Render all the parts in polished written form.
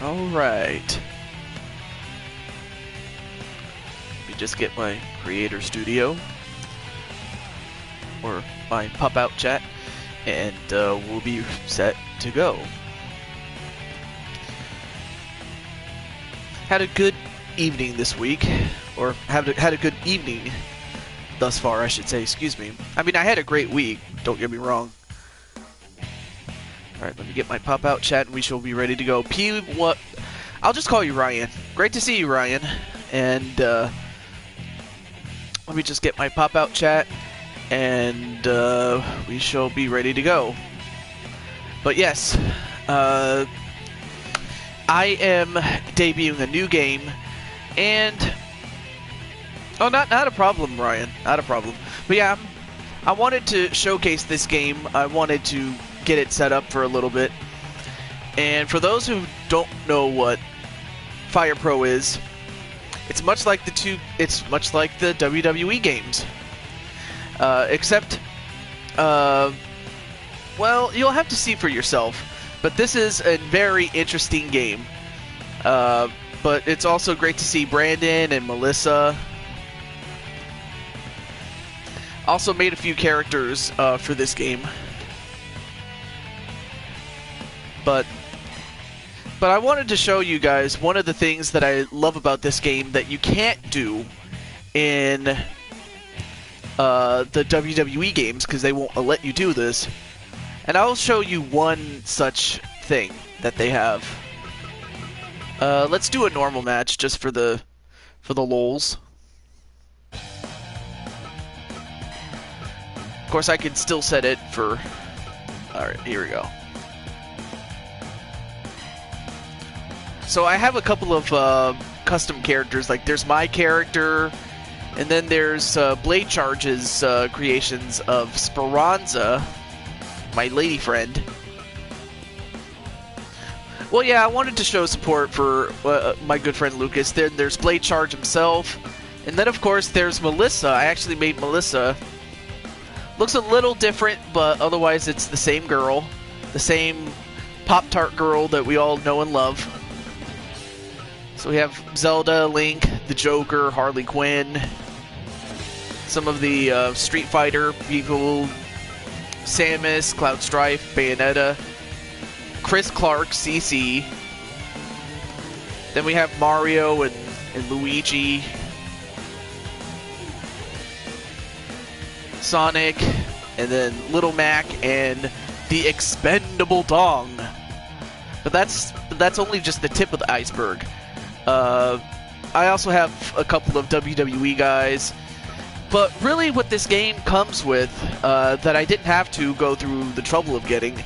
Alright. Let me just get my creator studio. Or my pop-out chat. And we'll be set to go. Had a good evening this week. Or had a good evening thus far, I should say. Excuse me. I mean, I had a great week. Don't get me wrong. Alright, let me get my pop-out chat and we shall be ready to go. What? I'll just call you Ryan. Great to see you, Ryan. And let me just get my pop-out chat and we shall be ready to go. But yes, I am debuting a new game and... Oh, not a problem, Ryan. Not a problem. But yeah, I wanted to showcase this game. I wanted to get it set up for a little bit. And for those who don't know what Fire Pro is, it's much like the WWE games. Except, well, you'll have to see for yourself. But this is a very interesting game. But it's also great to see Brandon and Melissa. Also made a few characters for this game. But I wanted to show you guys one of the things that I love about this game that you can't do in the WWE games because they won't let you do this. And I'll show you one such thing that they have. Let's do a normal match just for the lols. Of course, I can still set it for... Alright, here we go. So I have a couple of custom characters. Like, there's my character, and then there's Blade Charge's creations of Speranza, my lady friend. Well, yeah, I wanted to show support for my good friend Lucas. Then there's Blade Charge himself. And then, of course, there's Melissa. I actually made Melissa. Looks a little different, but otherwise it's the same girl. The same Pop-Tart girl that we all know and love. So we have Zelda, Link, the Joker, Harley Quinn. Some of the Street Fighter people. Samus, Cloud Strife, Bayonetta. Chris Clark, CC. Then we have Mario and Luigi. Sonic, and then Little Mac, and the Expendable Dong. But that's only just the tip of the iceberg. I also have a couple of WWE guys. But really what this game comes with, that I didn't have to go through the trouble of getting,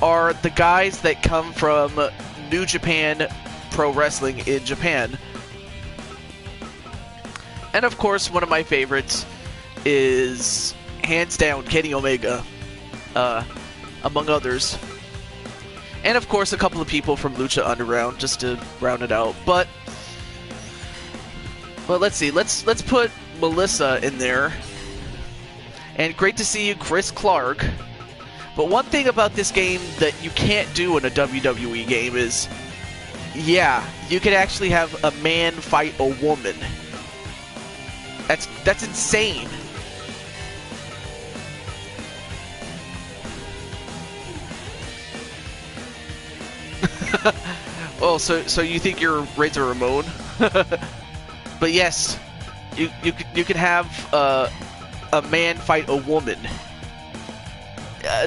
are the guys that come from New Japan Pro Wrestling in Japan. And of course, one of my favorites is, hands down, Kenny Omega, among others. And of course, a couple of people from Lucha Underground, just to round it out. But let's see, let's put Melissa in there. And great to see you, Chris Clark. But one thing about this game that you can't do in a WWE game is, yeah, you could actually have a man fight a woman. That's insane. Oh, so you think you're Razor Ramon? But yes, you can have a man fight a woman.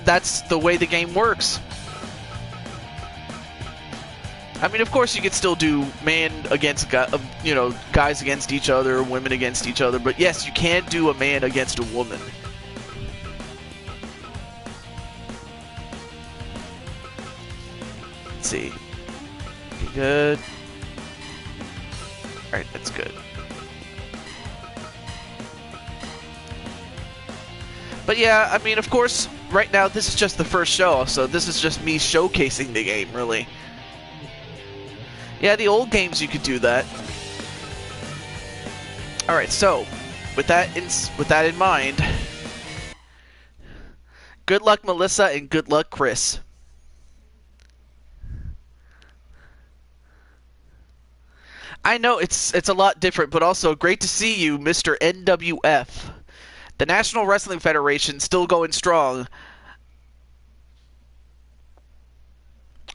That's the way the game works. I mean, of course, you could still do man against guys against each other, women against each other. But yes, you can do a man against a woman. Let's see. Okay, good. Alright, that's good. But yeah, I mean, of course, right now this is just the first show, so this is just me showcasing the game, really. Yeah, the old games you could do that. Alright, so, with that in mind, good luck, Melissa, and good luck, Chris. I know it's a lot different, but also great to see you, Mr. NWF. The National Wrestling Federation still going strong.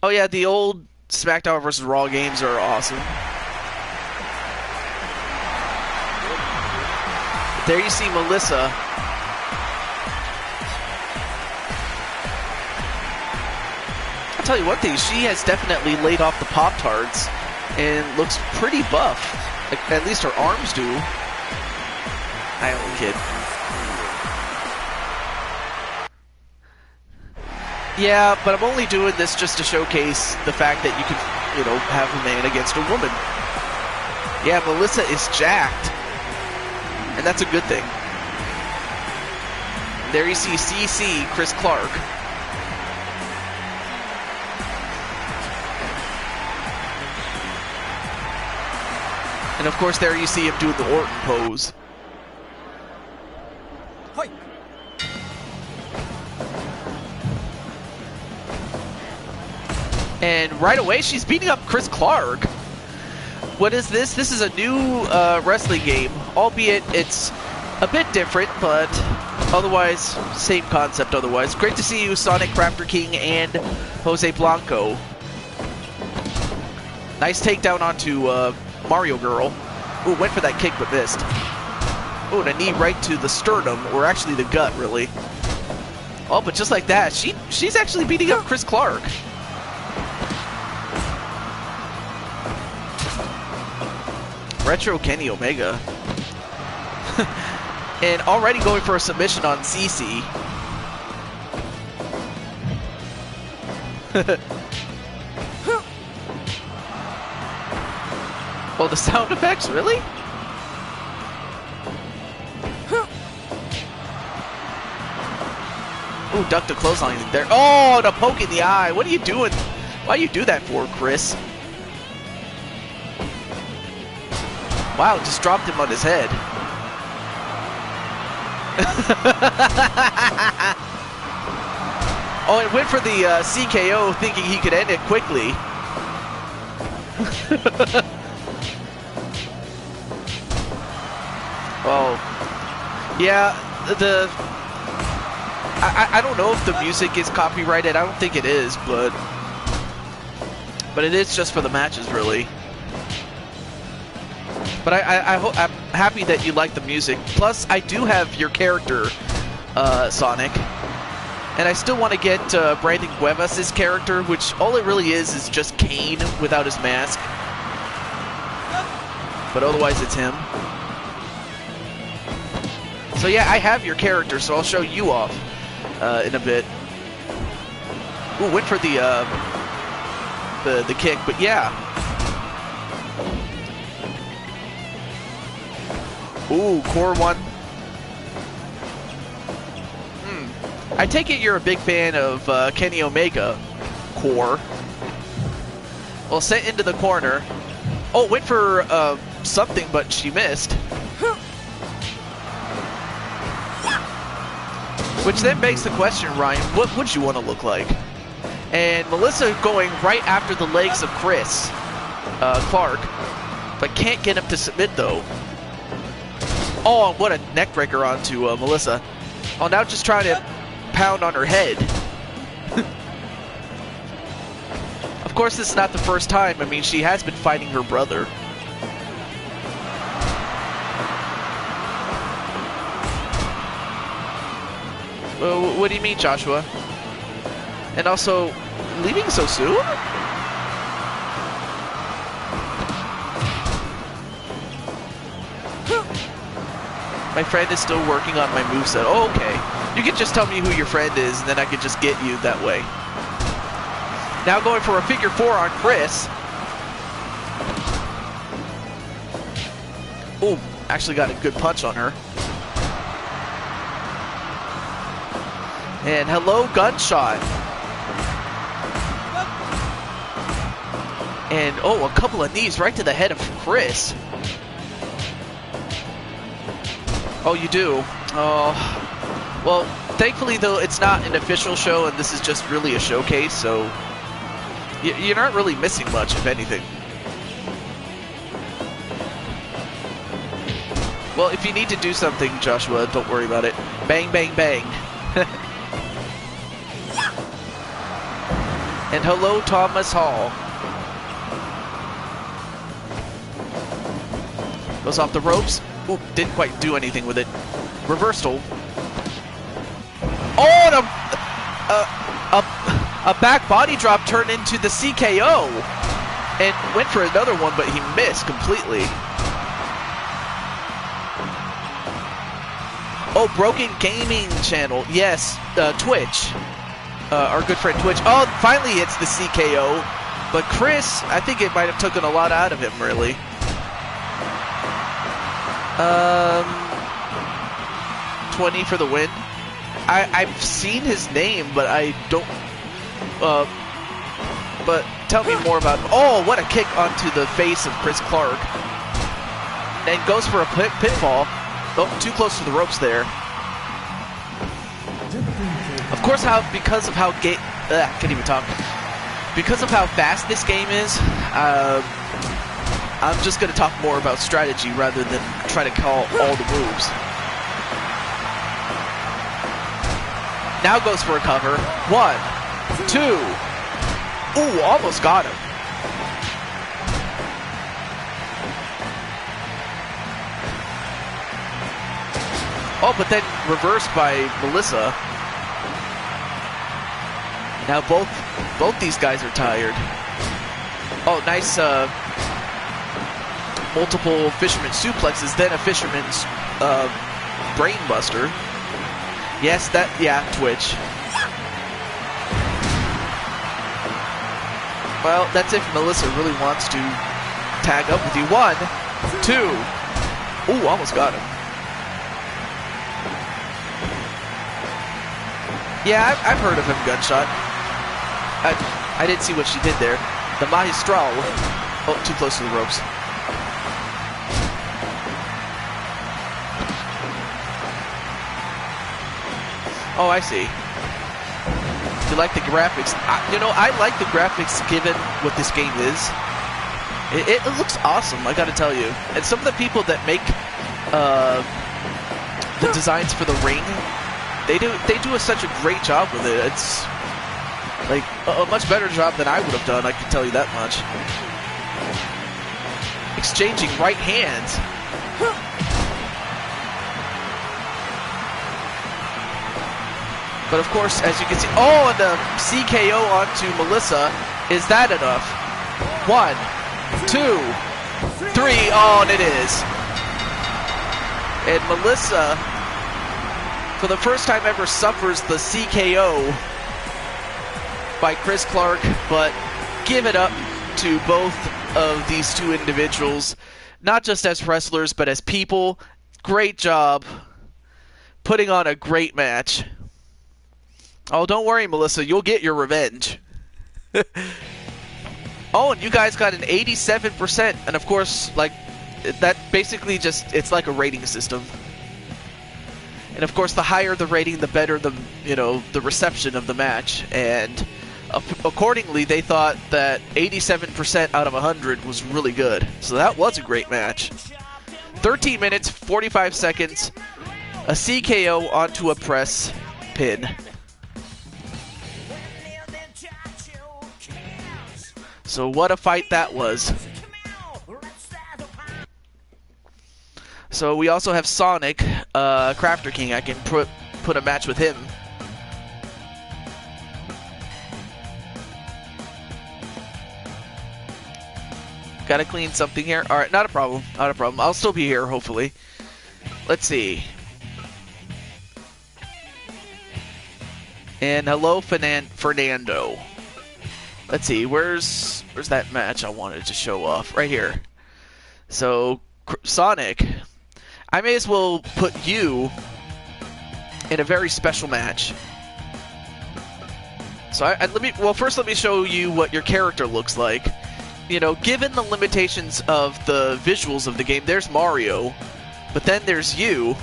Oh yeah, the old SmackDown vs. Raw games are awesome. There you see Melissa. I'll tell you one thing, she has definitely laid off the Pop-Tarts and looks pretty buff. At least her arms do. I only kid. Yeah, but I'm only doing this just to showcase the fact that you can, you know, have a man against a woman. Yeah, Melissa is jacked. And that's a good thing. There you see CC, Chris Clark. And of course there you see him doing the Orton pose. Hi. And right away she's beating up Chris Clark. What is this? This is a new wrestling game, albeit it's a bit different, but otherwise, same concept otherwise. Great to see you, Sonic, Raptor King, and Jose Blanco. Nice takedown onto Mario Girl. Ooh, went for that kick but missed. Ooh, and a knee right to the sternum, or actually the gut, really. Oh, but just like that, she's actually beating up Chris Clark. Retro Kenny Omega. And already going for a submission on CC. Oh, the sound effects, really? Ooh, ducked a clothesline there. Oh, and a poke in the eye. What are you doing? Why you do that for, Chris? Wow, just dropped him on his head. Oh, and went for the CKO thinking he could end it quickly. Oh. Yeah, I don't know if the music is copyrighted. I don't think it is, but it is just for the matches, really. But I'm happy that you like the music. Plus, I do have your character, Sonic. And I still want to get Brandon Cuevas' character, which all it really is just Kane without his mask. But otherwise, it's him. So yeah, I have your character, so I'll show you off in a bit. Ooh, went for the kick, but yeah. Ooh, core one. I take it you're a big fan of Kenny Omega, core. Well, sent into the corner. Oh, went for something, but she missed. Which then begs the question, Ryan, what would you want to look like? And Melissa going right after the legs of Chris Clark, but can't get him to submit, though. Oh, what a neck breaker onto Melissa. Oh, now just trying to pound on her head. Of course, this is not the first time. I mean, she has been fighting her brother. What do you mean, Joshua? And also, leaving so soon? My friend is still working on my moveset. Oh, okay. You can just tell me who your friend is, and then I can just get you that way. Now going for a figure four on Chris. Oh, actually got a good punch on her. And hello, gunshot. And, oh, a couple of knees right to the head of Chris. Oh, you do? Oh. Well, thankfully, though, it's not an official show, and this is just really a showcase, so you're not really missing much, if anything. Well, if you need to do something, Joshua, don't worry about it. Bang, bang, bang. And hello, Thomas Hall. Goes off the ropes. Oop, didn't quite do anything with it. Reversal. Oh, and a back body drop turned into the CKO. And went for another one, but he missed completely. Oh, Broken Gaming Channel. Yes, Twitch. Our good friend Twitch. Oh, finally it's the CKO. But Chris, I think it might have taken a lot out of him, really. 20 for the win. I've seen his name, but I don't... but tell me more about... Oh, what a kick onto the face of Chris Clark. And goes for a pitfall. Oh, too close to the ropes there. Of course, because of how can't even talk. Because of how fast this game is, I'm just going to talk more about strategy rather than try to call all the moves. Now goes for a cover. 1, 2. Ooh, almost got him. Oh, but then reversed by Melissa. Now both these guys are tired. Oh, nice multiple fisherman suplexes, then a fisherman's brain buster. Yes, Twitch. Well, that's if Melissa really wants to tag up with you. 1, 2. Ooh, almost got him. Yeah, I've heard of him, Gunshot. I didn't see what she did there. The Magistral. Oh, too close to the ropes. Oh, I see. You like the graphics? I like the graphics given what this game is. It looks awesome, I gotta tell you. And some of the people that make the designs for the ring, they do such a great job with it. It's like a much better job than I would have done, I can tell you that much. Exchanging right hands. But of course, as you can see, oh, and the CKO onto Melissa. Is that enough? 1, 2, 3. Oh, and it is. And Melissa, for the first time ever, suffers the CKO by Chris Clark, but give it up to both of these two individuals, not just as wrestlers, but as people. Great job putting on a great match. Oh, don't worry, Melissa, you'll get your revenge. Oh, and you guys got an 87%, and of course, like, that basically just, it's like a rating system. And of course, the higher the rating, the better the, the reception of the match. And accordingly, they thought that 87% out of 100 was really good. So that was a great match. 13 minutes, 45 seconds, a CKO onto a press pin. So what a fight that was. So we also have Sonic, Crafter King. I can put a match with him. Gotta clean something here. Alright, not a problem. Not a problem. I'll still be here, hopefully. Let's see. And hello, Fernando. Let's see. Where's that match I wanted to show off? Right here. So, Sonic, I may as well put you in a very special match. So first let me show you what your character looks like. Given the limitations of the visuals of the game, there's Mario, but then there's you.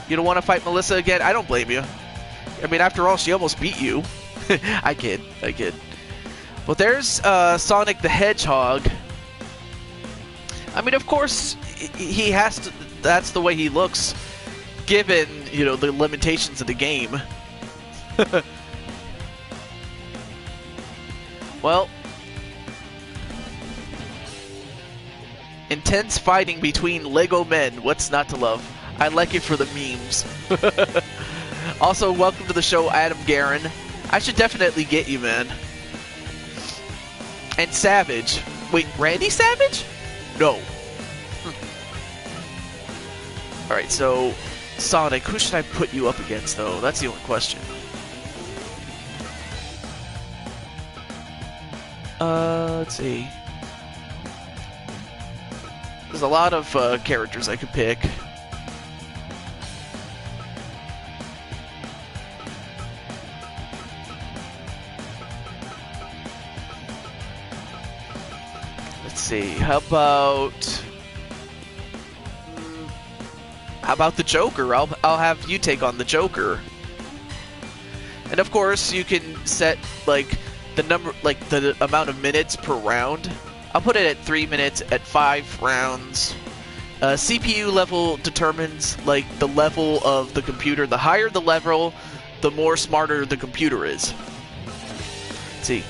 You don't want to fight Melissa again? I don't blame you. I mean, after all, she almost beat you. I kid. Well, there's Sonic the Hedgehog. I mean, of course, he has to. that's the way he looks, given, you know, the limitations of the game. Well, intense fighting between Lego men. What's not to love? I like it for the memes. Also, welcome to the show, Adam Guerin. I should definitely get you, man. And Savage. Wait, Randy Savage? No. Alright, so Sonic, who should I put you up against, though? That's the only question. Let's see. There's a lot of characters I could pick. Let's see. How about the Joker? I'll have you take on the Joker. And of course, you can set like the amount of minutes per round. I'll put it at 3 minutes at 5 rounds. CPU level determines like the level of the computer. The higher the level, the more smarter the computer is. Let's see.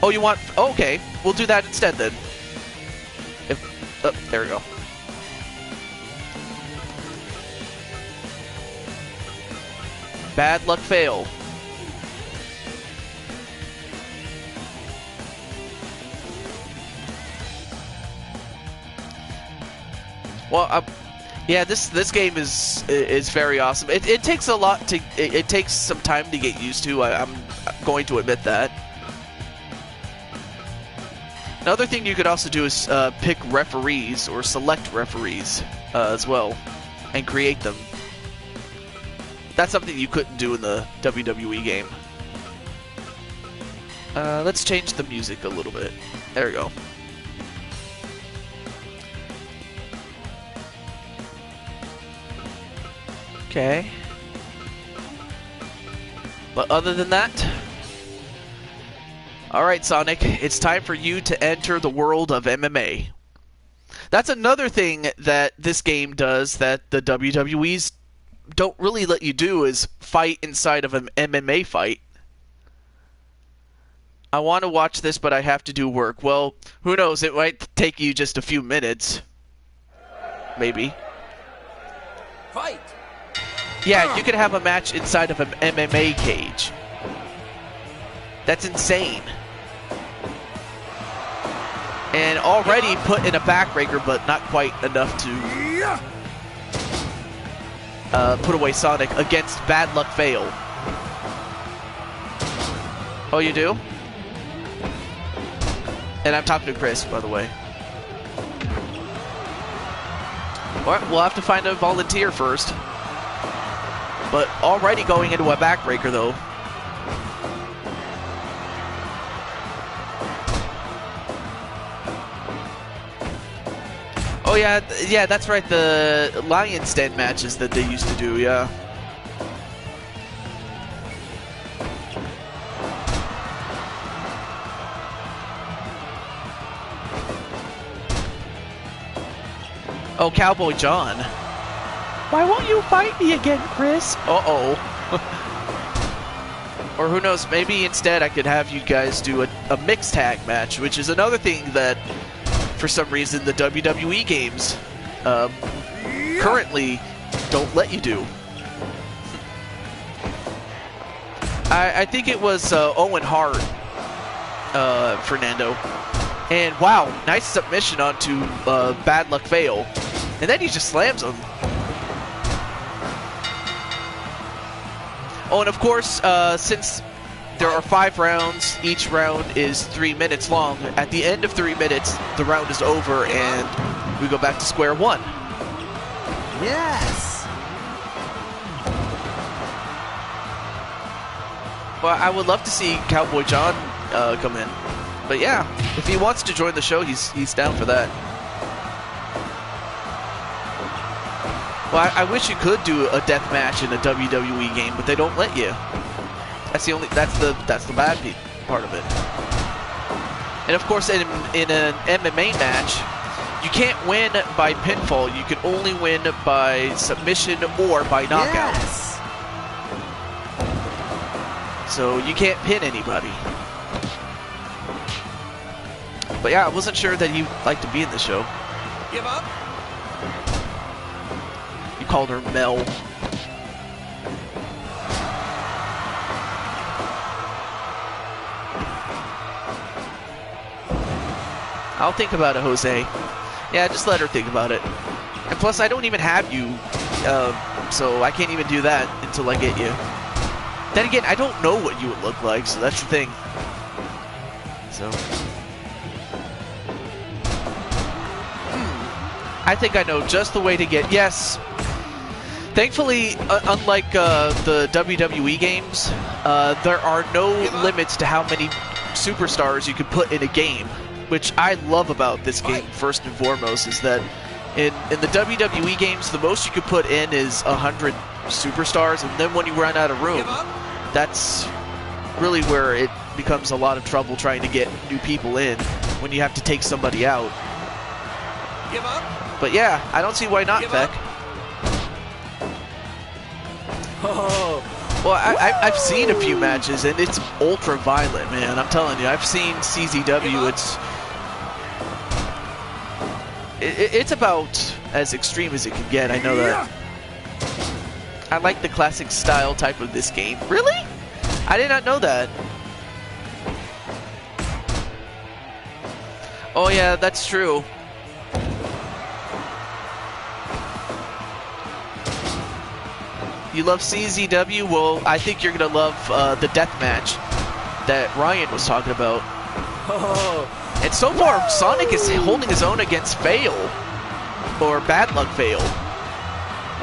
Oh, you want? Oh, okay, we'll do that instead then. There we go. Bad luck fail. Well, yeah, this game is very awesome. It takes a lot to it takes some time to get used to. I'm going to admit that. Another thing you could also do is pick referees or select referees as well, and create them. That's something you couldn't do in the WWE game. Let's change the music a little bit. There we go. Okay. But other than that, alright Sonic, it's time for you to enter the world of MMA. That's another thing that this game does that the WWE's don't really let you do, is fight inside of an MMA fight. I want to watch this, but I have to do work. Well, who knows, it might take you just a few minutes. Maybe. Fight! Yeah, you could have a match inside of an MMA cage. That's insane. And already put in a backbreaker, but not quite enough to put away Sonic against Bad Luck Fail. Oh, you do? And I'm talking to Chris, by the way. Alright, we'll have to find a volunteer first. But already going into a backbreaker, though. Oh yeah, that's right, the Lion's Den matches that they used to do, yeah. Oh, Cowboy John. Why won't you fight me again, Chris? Uh-oh. Or who knows, maybe instead I could have you guys do a mixed tag match, which is another thing that, for some reason, the WWE games currently don't let you do. I think it was Owen Hart, Fernando. And wow, nice submission onto Bad Luck Fail. And then he just slams him. Oh, and of course, since there are 5 rounds, each round is 3 minutes long. At the end of 3 minutes, the round is over and we go back to square one. Yes! Well, I would love to see Cowboy John come in. But yeah, if he wants to join the show, he's down for that. Well, I wish you could do a death match in a WWE game, but they don't let you. That's the bad part of it. And of course, in an MMA match, you can't win by pinfall. You can only win by submission or by knockout. Yes. So you can't pin anybody. But yeah, I wasn't sure that you'd like to be in the show. Give up. You called her Mel. I'll think about it, Jose. Yeah, just let her think about it. And plus, I don't even have you, so I can't even do that until I get you. Then again, I don't know what you would look like, so that's the thing. So... I think I know just the way to get... Yes. Thankfully, unlike the WWE games, there are no limits to how many superstars you can put in a game. Which I love about this game, first and foremost, is that in the WWE games, the most you could put in is 100 superstars, and then when you run out of room, that's really where it becomes a lot of trouble trying to get new people in, when you have to take somebody out. Give up. But yeah, I don't see why not, Beck. Oh. Well, I've seen a few matches, and it's ultra violent, man. I'm telling you, I've seen CZW. It's about as extreme as it can get. I know that. I like the classic style type of this game. Really? I did not know that. Oh yeah, that's true. You love CZW? Well, I think you're gonna love the death match that Ryan was talking about. Oh. And so far, Sonic is holding his own against Fail, or Bad Luck Fail.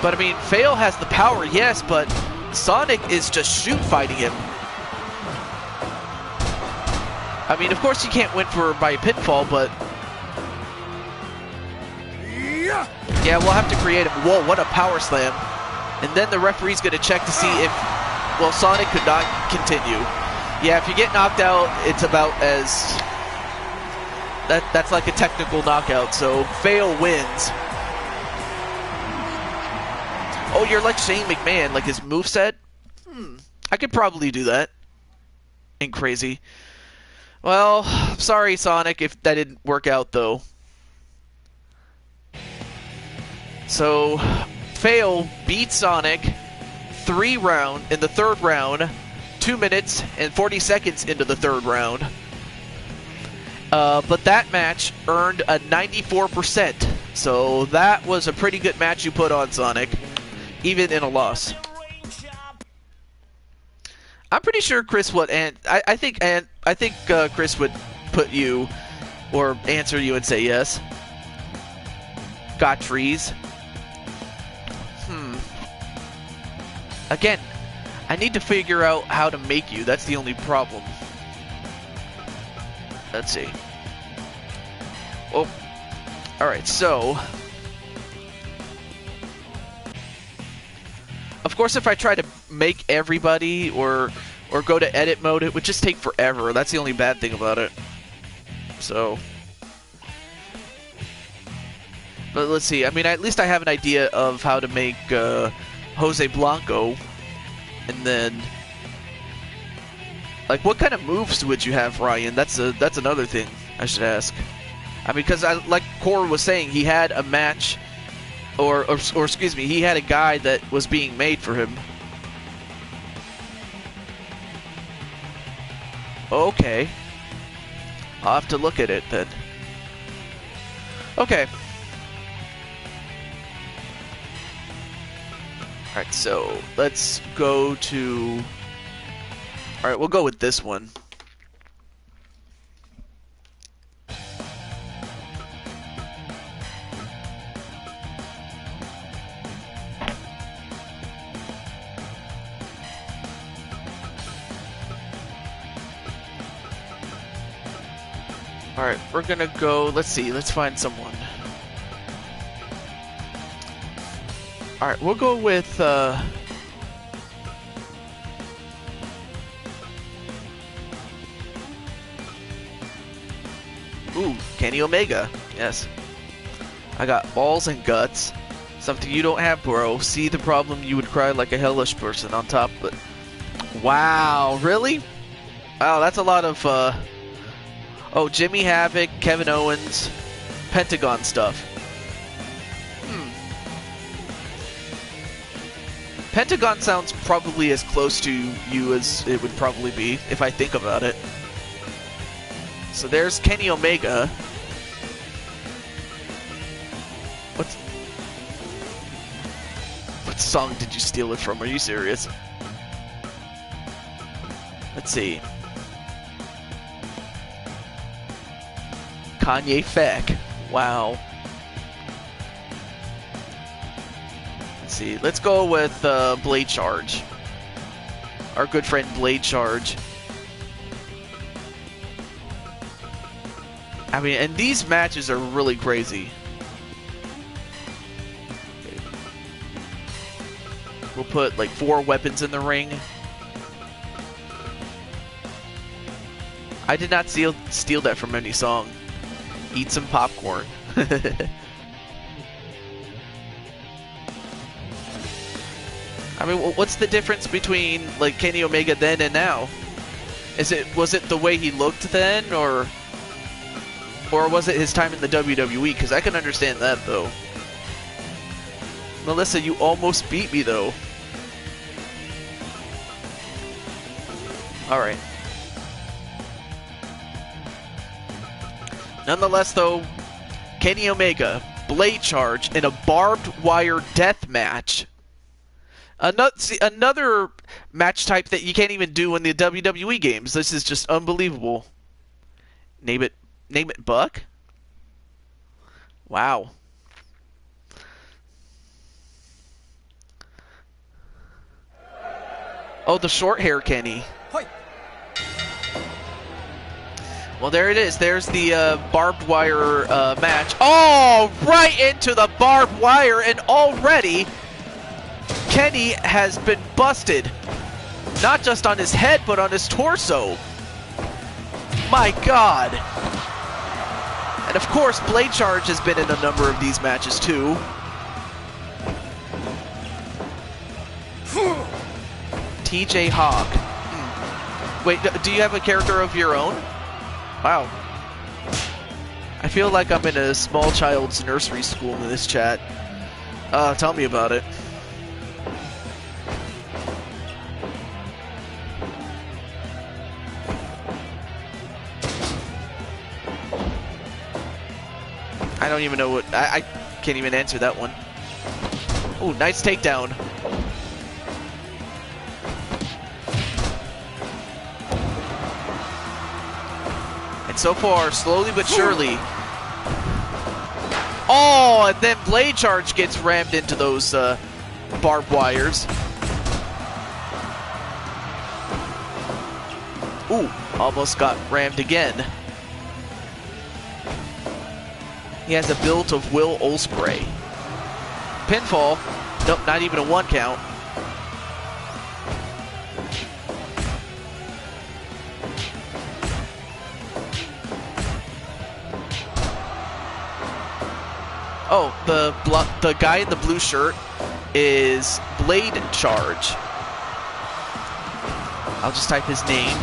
But I mean, Fail has the power, yes, but Sonic is just shoot fighting him. I mean, of course you can't win by a pinfall, but yeah, we'll have to create him. Whoa, what a power slam. And then the referee's going to check to see if, well, Sonic could not continue. Yeah, if you get knocked out, it's about as... That's like a technical knockout, so Fail wins. Oh, you're like Shane McMahon, like his moveset? I could probably do that. Ain't crazy. Well, sorry, Sonic, if that didn't work out, though. So... Fail beat Sonic in the third round, 2 minutes and 40 seconds into the third round. But that match earned a 94%, so that was a pretty good match you put on, Sonic, even in a loss. I'm pretty sure Chris would, and I think Chris would put you or answer you and say yes. Got trees. Again, I need to figure out how to make you. That's the only problem. Let's see. Oh, alright, so... Of course, if I try to make everybody or go to edit mode, it would just take forever. That's the only bad thing about it. So... But let's see. I mean, at least I have an idea of how to make... Jose Blanco, and then like what kind of moves would you have, Ryan? That's another thing I should ask. I mean, because like Cor was saying, he had a match, or excuse me, he had a guy that was being made for him. Okay, I'll have to look at it then. Okay. Alright, so let's go to... Alright, we'll go with this one. Alright, we're gonna go... Let's see, let's find someone. Alright, we'll go with, Ooh, Kenny Omega, yes. I got balls and guts. Something you don't have, bro. See the problem, you would cry like a hellish person on top of it. Wow, really? Wow, that's a lot of, oh, Jimmy Havoc, Kevin Owens, Pentagon stuff. Pentagon sounds probably as close to you as it would probably be, if I think about it. So there's Kenny Omega. What song did you steal it from? Are you serious? Let's see. Kanye Feck. Wow. Let's see. Let's go with Blade Charge. Our good friend Blade Charge. I mean, and these matches are really crazy. We'll put like 4 weapons in the ring. I did not steal that from any song. Eat some popcorn. I mean, what's the difference between like Kenny Omega then and now? Was it the way he looked then, or was it his time in the WWE? Because I can understand that though. Melissa, you almost beat me though. All right. Nonetheless, though, Kenny Omega, Blade Charge in a barbed wire death match. Another match type that you can't even do in the WWE games. This is just unbelievable. Name it Buck? Wow. Oh, the short hair Kenny. Well, there it is. There's the barbed wire match. Oh, right into the barbed wire, and already Kenny has been busted. Not just on his head, but on his torso. My God. And of course, Blade Charge has been in a number of these matches too. TJ Hawk. Wait, do you have a character of your own? Wow. I feel like I'm in a small child's nursery school in this chat. Tell me about it. I don't even know what... I can't even answer that one. Oh, nice takedown. And so far, slowly but surely... Oh, and then Blade Charge gets rammed into those barbed wires. Ooh, almost got rammed again. He has a build of Will Ospreay. Pinfall. Nope, not even a 1 count. Oh, the guy in the blue shirt is Blade Charge. I'll just type his name.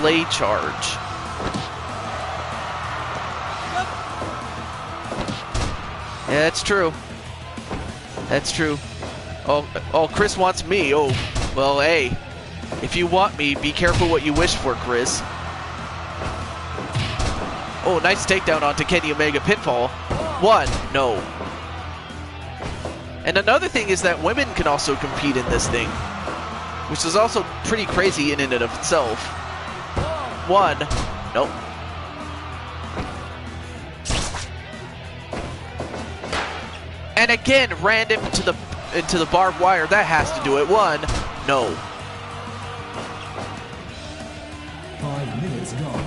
Blade Charge. Yeah, that's true. That's true. Oh, Chris wants me. Oh, well, hey. If you want me, be careful what you wish for, Chris. Oh, nice takedown onto Kenny Omega. Pinfall. 1. No. And another thing is that women can also compete in this thing, which is also pretty crazy in and of itself. 1. Nope. And again, ran him into the barbed wire. That has to do it. 1. No. 5 minutes gone.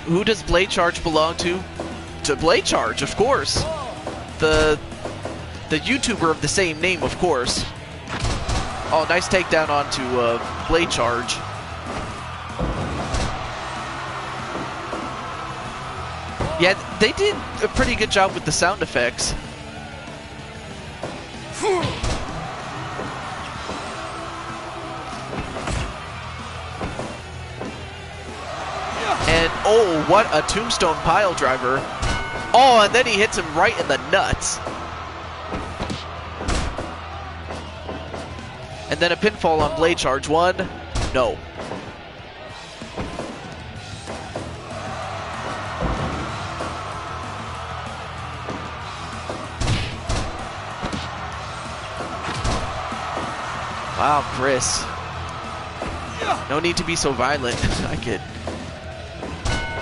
Who does Blade Charge belong to? To Blade Charge, of course. The YouTuber of the same name, of course. Oh, nice takedown onto Blade Charge. Yeah, they did a pretty good job with the sound effects. And oh, what a tombstone pile driver. Oh, and then he hits him right in the nuts. And then a pinfall on Blade Charge. 1, no. Wow, Chris. No need to be so violent. I kid.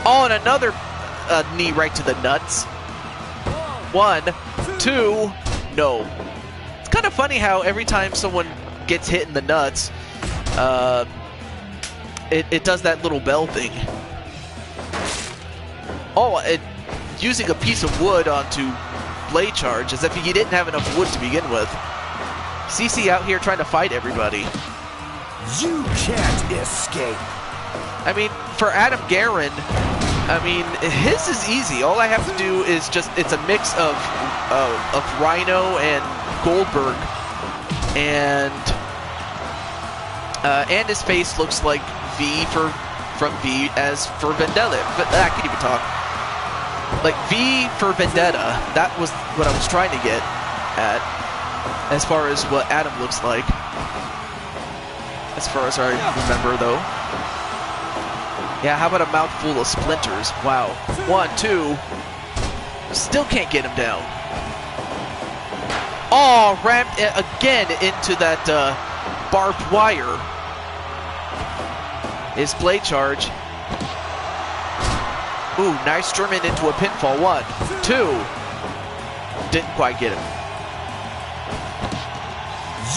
Oh, and another knee right to the nuts. 1, 2, no. It's kind of funny how every time someone gets hit in the nuts, it does that little bell thing. Oh, using a piece of wood onto Blade Charge as if he didn't have enough wood to begin with. CC out here trying to fight everybody. You can't escape. I mean, for Adam Guerin, I mean, his is easy. All I have to do is it's a mix of Rhino and Goldberg, and his face looks like V from V as for Vendetta. I can't even talk. Like V for Vendetta. That was what I was trying to get at, as far as what Adam looks like. As far as I remember, though. Yeah, how about a mouthful of splinters? Wow. 1, 2. Still can't get him down. Oh, rammed again into that barbed wire. His Blade Charge. Ooh, nice German into a pinfall. 1, 2. Didn't quite get him.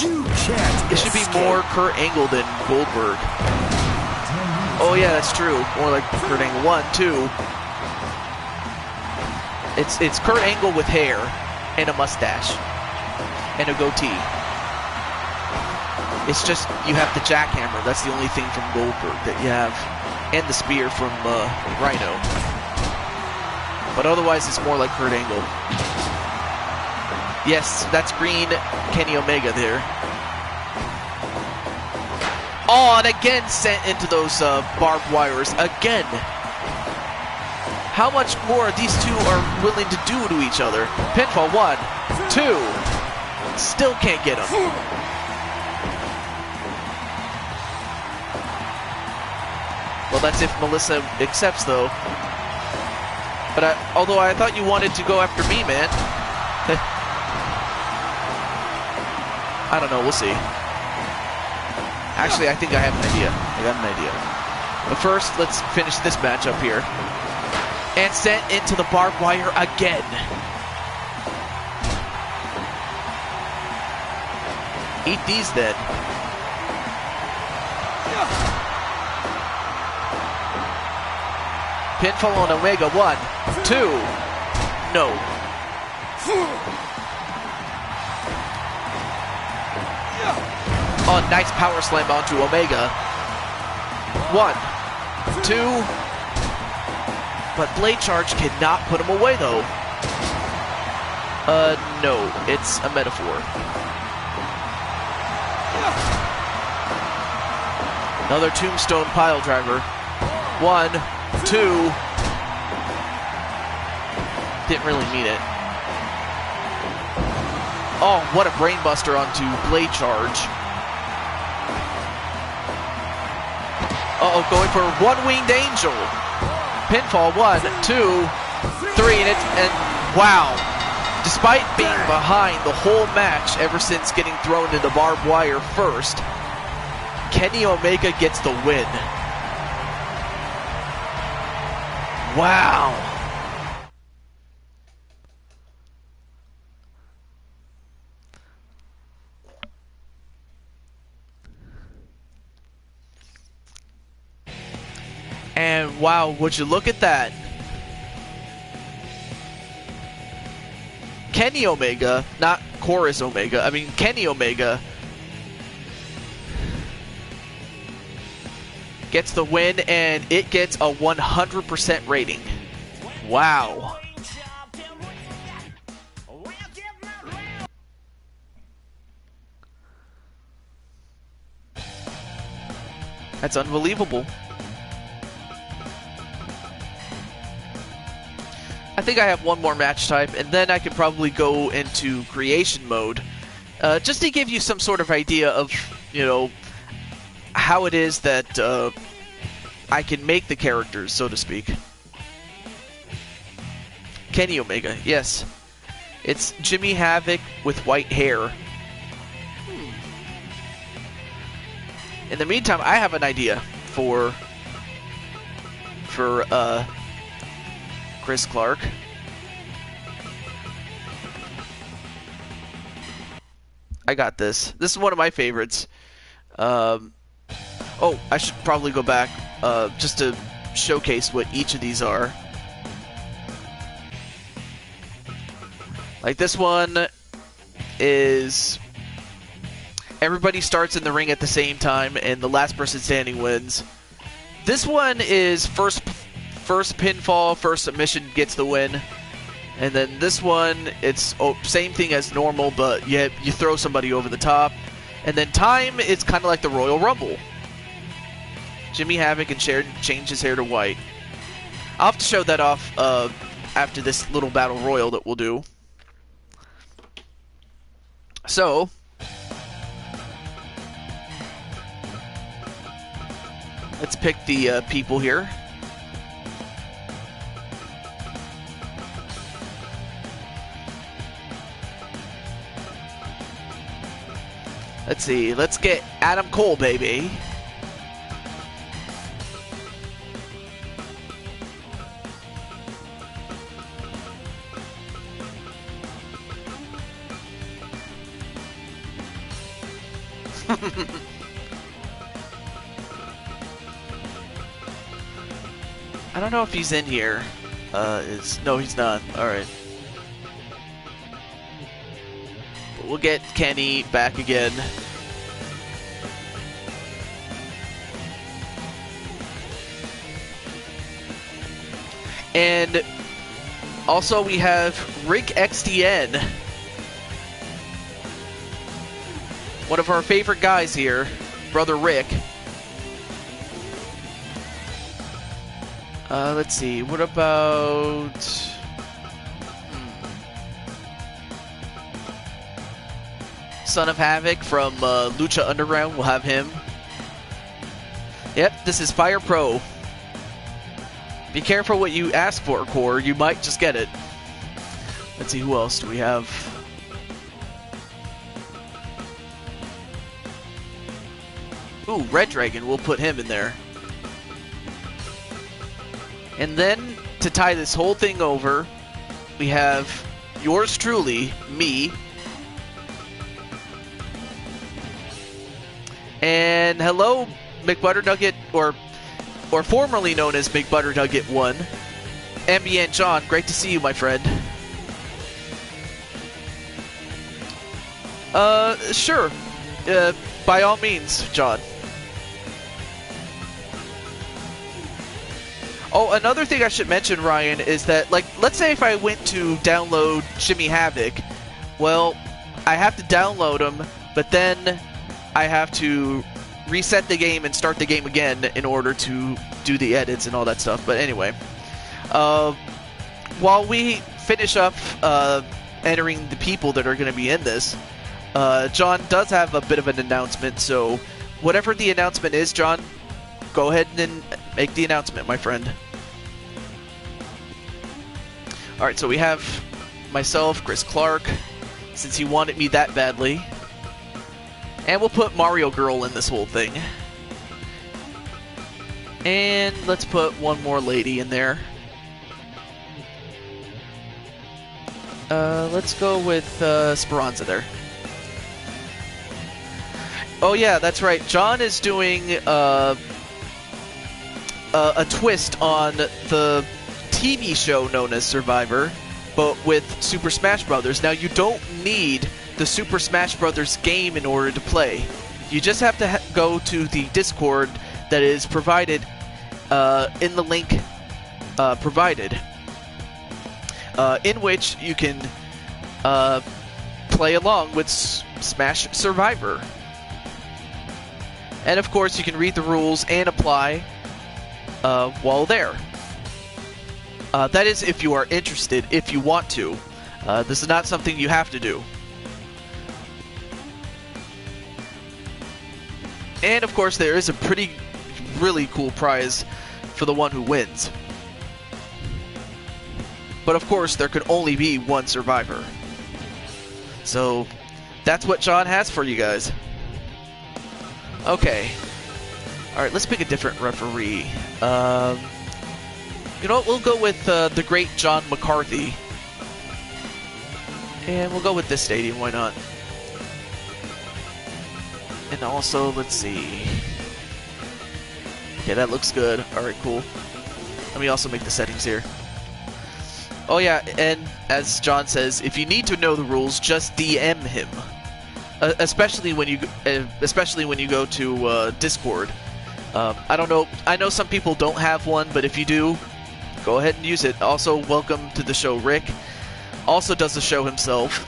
You can't It should be more Kurt Angle than Goldberg. Oh yeah, that's true. More like Kurt Angle. 1, 2. It's Kurt Angle with hair and a mustache and a goatee. It's just you have the jackhammer. That's the only thing from Goldberg that you have, and the spear from Rhino. But otherwise, it's more like Kurt Angle. Yes, that's green Kenny Omega there. Oh, and again sent into those barbed wires. Again. How much more these two are willing to do to each other? Pinfall. 1, 2. Still can't get him. Well, that's if Melissa accepts, though. But although I thought you wanted to go after me, man. I don't know, we'll see. Actually, I think I have an idea. I got an idea. But first, let's finish this matchup here. And sent into the barbed wire again. Eat these then. Pinfall on Omega. 1, 2. No. Oh, nice power slam onto Omega. 1, 2. But Blade Charge cannot put him away, though. No. It's a metaphor. Another tombstone pile driver. 1, 2. Didn't really mean it. Oh, what a brainbuster onto Blade Charge. Uh-oh, going for one-winged angel. Pinfall. 1, 2, 3, and wow. Despite being behind the whole match ever since getting thrown into the barbed wire first, Kenny Omega gets the win. Wow. And wow, would you look at that? Kenny Omega, not Chorus Omega, I mean Kenny Omega gets the win, and it gets a 100% rating. Wow. That's unbelievable. I think I have one more match type, and then I could probably go into creation mode, just to give you some sort of idea of, you know, how it is that I can make the characters, so to speak. Kenny Omega, yes. It's Jimmy Havoc with white hair. In the meantime, I have an idea for Chris Clark. I got this. This is one of my favorites. Oh, I should probably go back just to showcase what each of these are. Like this one is everybody starts in the ring at the same time and the last person standing wins. This one is first pinfall, first submission gets the win. And then this one, it's same thing as normal, but you throw somebody over the top. And then time, it's kind of like the Royal Rumble. Jimmy Havoc and change his hair to white. I'll have to show that off after this little battle royal that we'll do. So, let's pick the people here. Let's see, let's get Adam Cole, baby. I don't know if he's in here. No, he's not. Alright. But we'll get Kenny back again. And also we have Rick XDN. One of our favorite guys here, Brother Rick. Let's see, what about... Son of Havoc from Lucha Underground, we'll have him. Yep, this is Fire Pro. Be careful what you ask for, Core, you might just get it. Let's see, who else do we have? Ooh, Red Dragon, we'll put him in there. And then, to tie this whole thing over, we have yours truly, me. And hello, McButternugget, or formerly known as McButternugget 1. Ambient John, great to see you, my friend. Sure. By all means, John. Oh, another thing I should mention, Ryan, is that, like, let's say if I went to download Jimmy Havoc, well, I have to download him, but then I have to reset the game and start the game again in order to do the edits and all that stuff. But anyway, while we finish up entering the people that are going to be in this, John does have a bit of an announcement, so whatever the announcement is, John, go ahead and make the announcement, my friend. Alright, so we have myself, Chris Clark, since he wanted me that badly. And we'll put Mario Girl in this whole thing. And let's put one more lady in there. Let's go with Speranza there. Oh yeah, that's right. John is doing a twist on the TV show known as Survivor, but with Super Smash Brothers. Now, you don't need the Super Smash Brothers game in order to play. You just have to go to the Discord that is provided in the link provided. in which you can play along with Smash Survivor. And of course, you can read the rules and apply while there. That is if you are interested, if you want to. This is not something you have to do. And of course, there is a really cool prize for the one who wins. But of course, there can only be one survivor. So, that's what John has for you guys. Okay. Alright, let's pick a different referee. You know what, we'll go with the great John McCarthy. And we'll go with this stadium, why not? And also, let's see. Okay, that looks good. Alright, cool. Let me also make the settings here. Oh yeah, and as John says, if you need to know the rules, just DM him. Especially when you go to Discord. I don't know. I know some people don't have one, but if you do, go ahead and use it. Also, welcome to the show, Rick. Also does the show himself.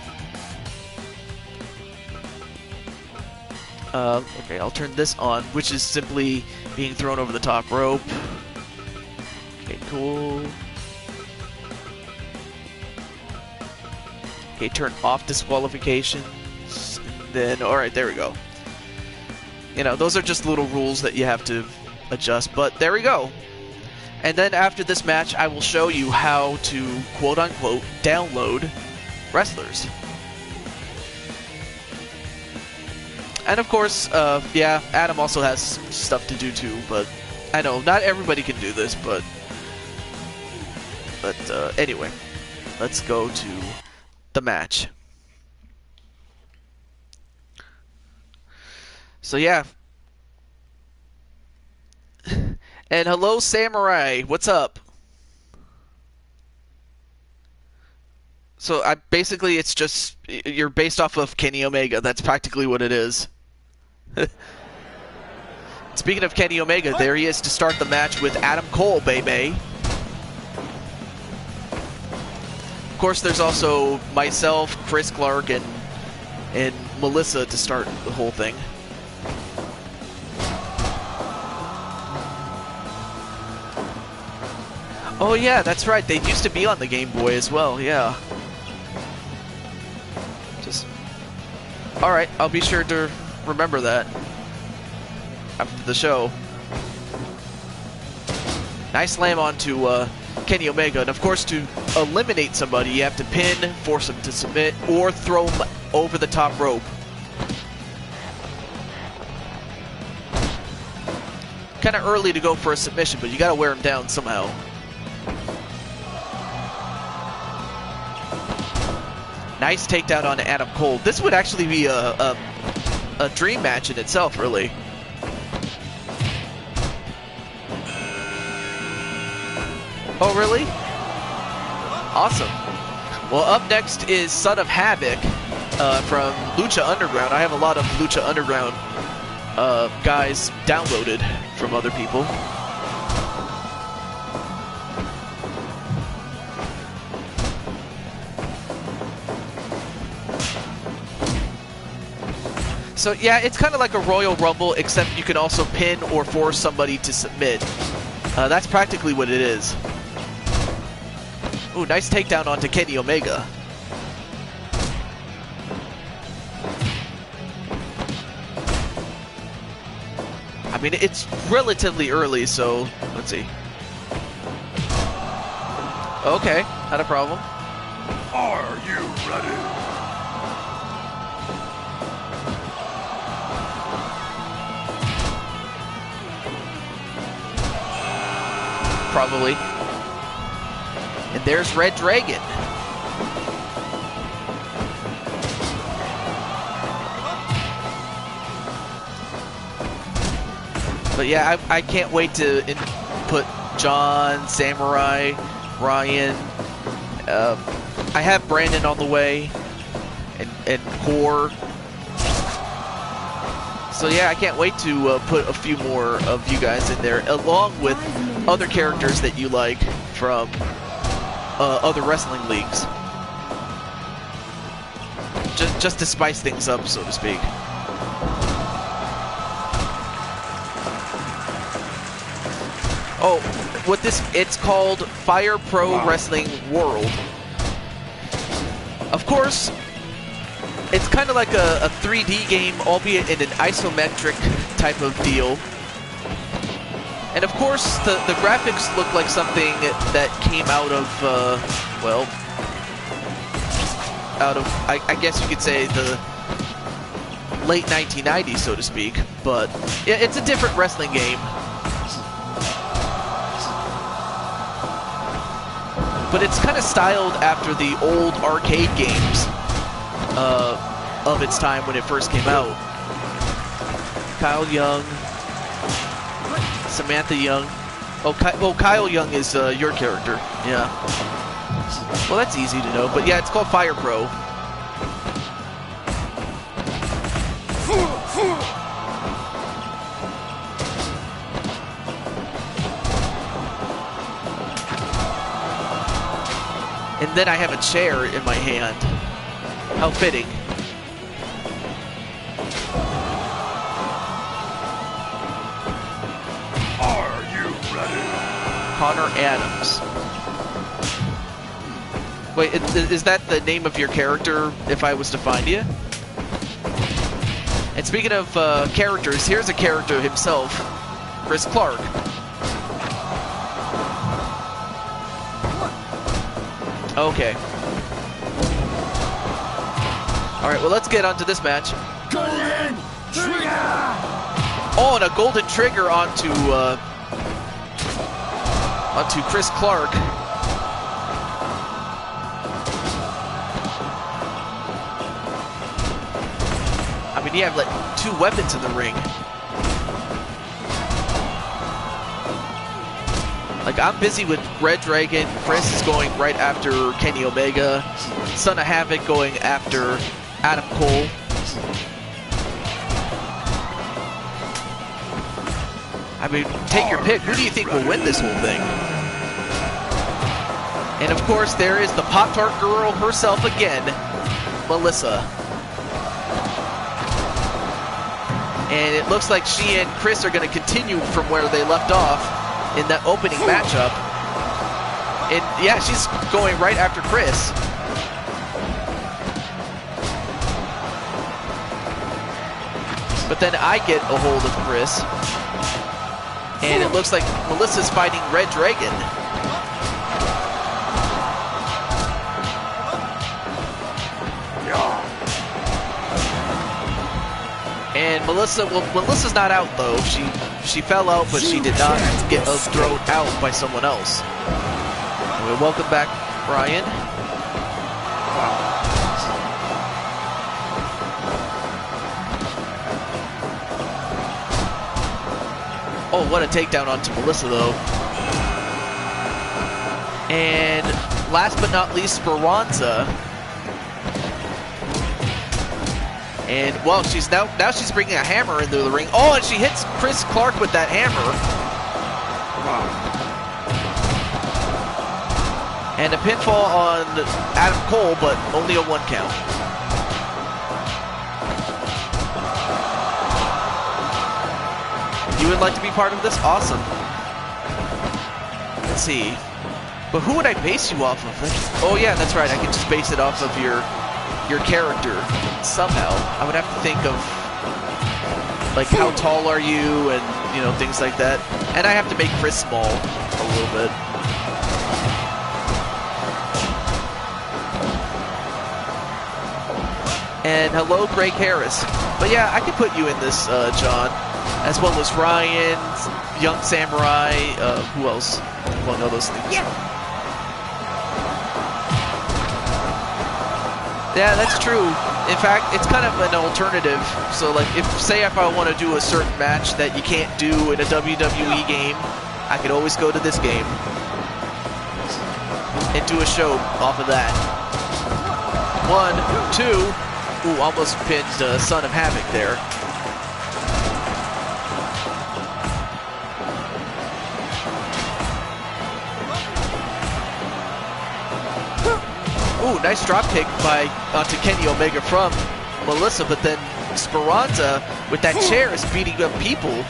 Okay, I'll turn this on, which is simply being thrown over the top rope. Okay, cool. Okay, turn off disqualifications. Then, alright, there we go. You know, those are just little rules that you have to adjust, but there we go. And then after this match, I will show you how to, quote-unquote, download wrestlers. And of course, yeah, Adam also has stuff to do too, but I know, not everybody can do this, but anyway, let's go to the match. So yeah. And hello, Samurai. What's up? So basically it's just, you're based off of Kenny Omega. That's practically what it is. Speaking of Kenny Omega, there he is to start the match with Adam Cole, baby. Of course, there's also myself, Chris Clark, and Melissa to start the whole thing. Oh yeah, that's right. They used to be on the Game Boy as well. Yeah. All right, I'll be sure to remember that after the show. Nice slam onto Kenny Omega, and of course, to eliminate somebody, you have to pin, force him to submit, or throw him over the top rope. Kind of early to go for a submission, but you got to wear him down somehow. Nice takedown on Adam Cole. This would actually be a dream match in itself, really. Oh, really? Awesome. Well, up next is Son of Havoc from Lucha Underground. I have a lot of Lucha Underground guys downloaded from other people. So yeah, it's kind of like a Royal Rumble, except you can also pin or force somebody to submit. That's practically what it is. Ooh, nice takedown onto Kenny Omega. I mean, it's relatively early, so let's see. Okay, not a problem. Are you ready? Probably. And there's Red Dragon. But yeah, I can't wait to input John, Samurai, Ryan. I have Brandon on the way, and Core. So yeah, I can't wait to put a few more of you guys in there, along with other characters that you like from other wrestling leagues. Just to spice things up, so to speak. Oh, it's called Fire Pro Wrestling World. Of course, it's kind of like a 3D game, albeit in an isometric type of deal. And of course, the graphics look like something that came out of, well, I guess you could say the late 1990s, so to speak. But yeah, it's a different wrestling game. But it's kind of styled after the old arcade games of its time when it first came out. Kyle Young, Samantha Young. Oh, Kyle Young is your character. Yeah. Well, that's easy to know. But yeah, it's called Fire Pro. And then I have a chair in my hand. How fitting. Are you ready? Connor Adams. Wait, is that the name of your character if I was to find you? And speaking of characters, here's a character himself, Chris Clark. Okay. Alright, well, let's get onto this match. Golden Trigger! Oh, and a golden trigger onto Chris Clark. I mean, you have like 2 weapons in the ring. Like, I'm busy with Red Dragon. Chris is going right after Kenny Omega. Son of Havoc going after Adam Cole. I mean, take your pick. Who do you think will win this whole thing? And of course, there is the Pop-Tart girl herself again, Melissa. And it looks like she and Chris are going to continue from where they left off in that opening matchup. And yeah, she's going right after Chris. But then I get a hold of Chris. And it looks like Melissa's fighting Red Dragon. And Melissa's not out though. She fell out, but she did not get thrown out by someone else. Anyway, welcome back, Brian. Oh, what a takedown onto Melissa, though. And last but not least, Speranza. And, well, now she's bringing a hammer into the ring. Oh, and she hits Chris Clark with that hammer. And a pinfall on Adam Cole, but only a 1 count. You would like to be part of this? Awesome. Let's see. But who would I base you off of? Oh yeah, that's right. I can just base it off of your character somehow. I would have to think of like how tall are you and things like that. And I have to make Chris small a little bit. And hello, Greg Harris. But yeah, I could put you in this, John. As well as Ryan, Young Samurai, who else? Well, no, those things. Yeah, that's true. In fact, it's kind of an alternative. So, like, if I want to do a certain match that you can't do in a WWE game, I could always go to this game and do a show off of that. 1, 2. Ooh, almost pinned Son of Havoc there. Ooh, nice drop kick by onto Kenny Omega from Melissa, but then Speranza with that chair is beating up people.